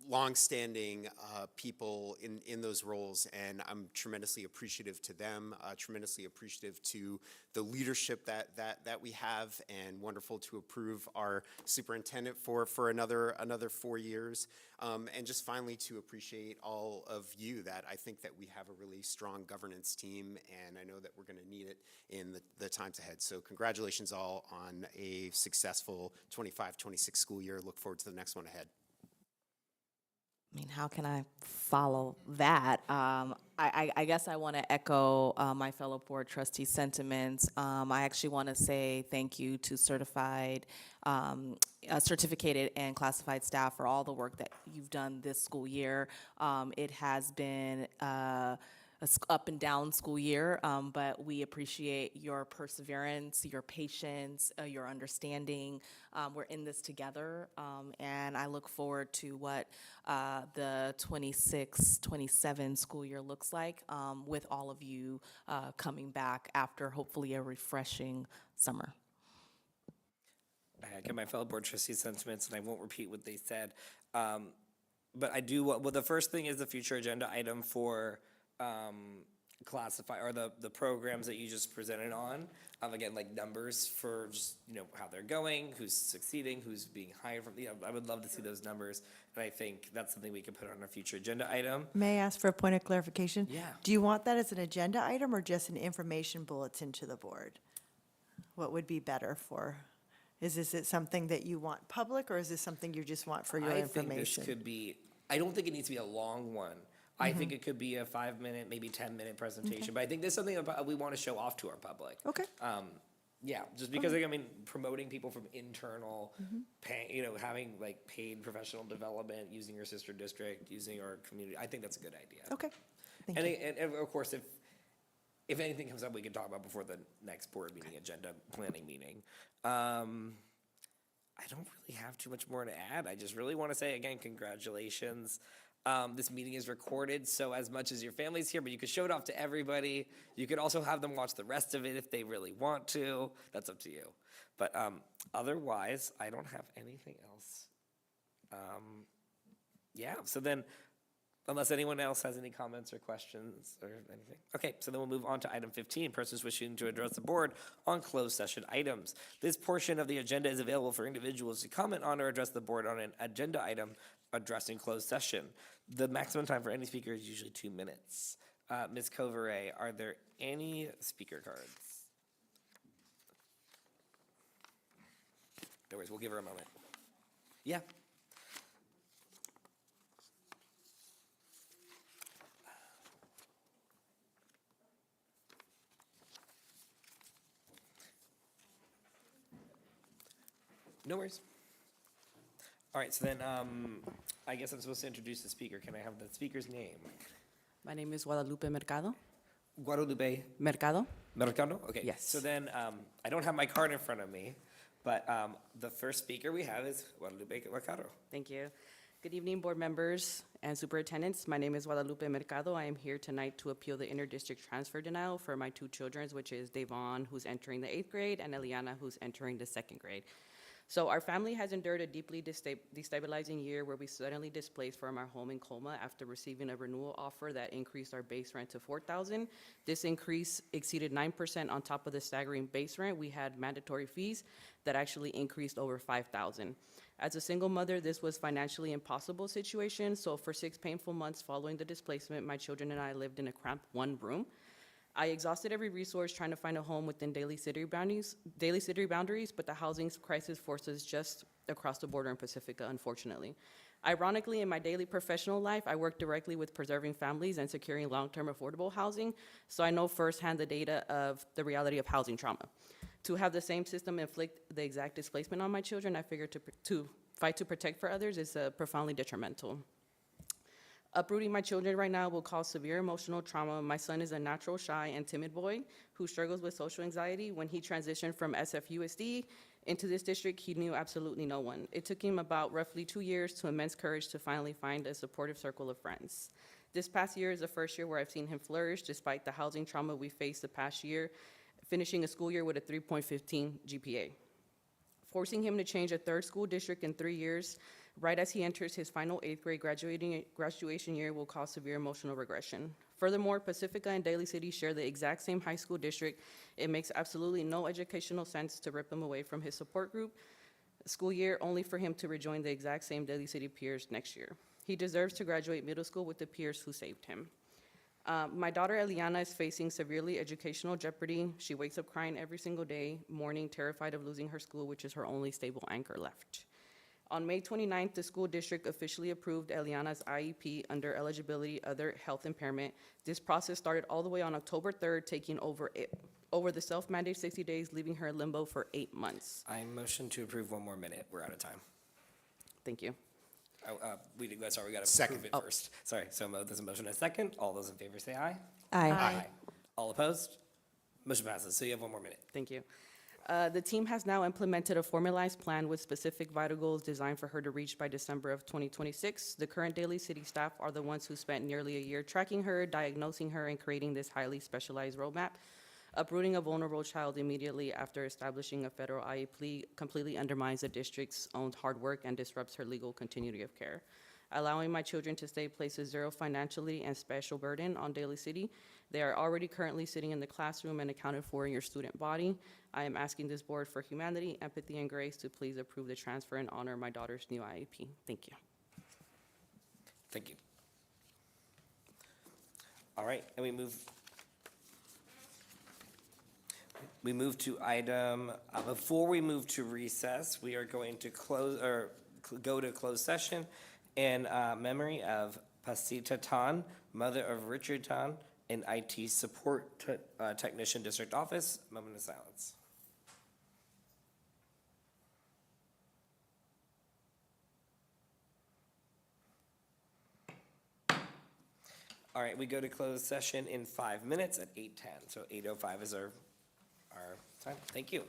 longstanding people in those roles, and I'm tremendously appreciative to them, tremendously appreciative to the leadership that we have, and wonderful to approve our superintendent for another 4 years, and just finally to appreciate all of you, that I think that we have a really strong governance team, and I know that we're going to need it in the times ahead. So congratulations all on a successful 25-26 school year. Look forward to the next one ahead. I mean, how can I follow that? I guess I want to echo my fellow board trustee sentiments. I actually want to say thank you to certificated and classified staff for all the work that you've done this school year. It has been a up and down school year, but we appreciate your perseverance, your patience, your understanding. We're in this together, and I look forward to what the 26-27 school year looks like with all of you coming back after hopefully a refreshing summer. I echo my fellow board trustees' sentiments, and I won't repeat what they said. But I do, well, the first thing is the future agenda item for classify, or the programs that you just presented on. Again, like numbers for just, how they're going, who's succeeding, who's being hired from, I would love to see those numbers. And I think that's something we could put on a future agenda item. May I ask for a point of clarification? Yeah. Do you want that as an agenda item or just an information bulletin to the board? What would be better for, is it something that you want public, or is this something you just want for your I think this information? could be, I don't think it needs to be a long one. I think it could be a 5-minute, maybe 10-minute presentation, but I think there's something about, we want to show off to our public. Okay. Yeah, just because, promoting people from internal, pay, having like paid professional development, using your sister district, using our community, I think that's a good idea. Okay, thank And, you. and of course, if anything comes up, we can talk about before the next board meeting, agenda planning meeting. I don't really have too much more to add. I just really want to say again, congratulations. This meeting is recorded, so as much as your family's here, but you could show it off to everybody. You could also have them watch the rest of it if they really want to. That's up to you. But otherwise, I don't have anything else. Yeah, so then, unless anyone else has any comments or questions or anything. Okay, so then we'll move on to item 15, persons wishing to address the board on closed session items. This portion of the agenda is available for individuals to comment on or address the board on an agenda item addressing closed session. The maximum time for any speaker is usually 2 minutes. Ms. Covere, are there any speaker cards? No worries, we'll give her a moment. Yeah. No worries. All right, so then, I guess I'm supposed to introduce the speaker. Can I have the speaker's name? My name is Guadalupe Mercado. Guadalupe Mercado? Mercado? Okay. Yes. So then, I don't have my card in front of me, but the first speaker we have is Guadalupe Mercado. Thank you. Good evening, board members and superintendents. My name is Guadalupe Mercado. I am here tonight to appeal the interdistrict transfer denial for my two children, which is Devon, who's entering the 8th grade, and Eliana, who's entering the 2nd grade. So our family has endured a deeply destabilizing year where we suddenly displaced from our home in Colma after receiving a renewal offer that increased our base rent to $4,000. This increase exceeded 9% on top of the staggering base rent. We had mandatory fees that actually increased over $5,000. As a single mother, this was financially impossible situation. So for 6 painful months following the displacement, my children and I lived in a cramped one room. I exhausted every resource trying to find a home within daily city boundaries, but the housing crisis forced us just across the border in Pacifica, unfortunately. Ironically, in my daily professional life, I work directly with preserving families and securing long-term affordable housing, so I know firsthand the data of the reality of housing trauma. To have the same system inflict the exact displacement on my children, I figured to fight to protect for others is profoundly detrimental. Uprooting my children right now will cause severe emotional trauma. My son is a natural shy and timid boy who struggles with social anxiety. When he transitioned from SFUSD into this district, he knew absolutely no one. It took him about roughly 2 years to immense courage to finally find a supportive circle of friends. This past year is the first year where I've seen him flourish despite the housing trauma we faced the past year, finishing a school year with a 3.15 GPA. Forcing him to change a 3rd school district in 3 years, right as he enters his final 8th grade graduation year, will cause severe emotional regression. Furthermore, Pacifica and Daly City share the exact same high school district. It makes absolutely no educational sense to rip him away from his support group school year, only for him to rejoin the exact same Daly City peers next year. He deserves to graduate middle school with the peers who saved him. My daughter Eliana is facing severely educational jeopardy. She wakes up crying every single day, morning, terrified of losing her school, which is her only stable anchor left. On May 29th, the school district officially approved Eliana's IEP under eligibility other health impairment. This process started all the way on October 3rd, taking over the self-mandated 60 days, leaving her in limbo for 8 months. I motion to approve 1 more minute. We're out of time. Thank you. We got to Second. approve it first. Sorry, so there's a motion and a second. All those in favor say aye. Aye. All opposed? Motion passes, so you have 1 more minute. Thank you. The team has now implemented a formalized plan with specific vital goals designed for her to reach by December of 2026. The current Daly City staff are the ones who spent nearly a year tracking her, diagnosing her, and creating this highly specialized roadmap. Uprooting a vulnerable child immediately after establishing a federal IEP completely undermines the district's own hard work and disrupts her legal continuity of care. Allowing my children to stay places zero financially and special burden on Daly City. They are already currently sitting in the classroom and accounted for in your student body. I am asking this board for humanity, empathy, and grace to please approve the transfer and honor my daughter's new IEP. Thank you. Thank you. All right, and we move to item, before we move to recess, we are going to go to closed session in memory of Pasita Tan, mother of Richard Tan, in IT support technician district office. Moment of silence. All right, we go to closed session in 5 minutes at 8:10. So 8:05 is our time. Thank you.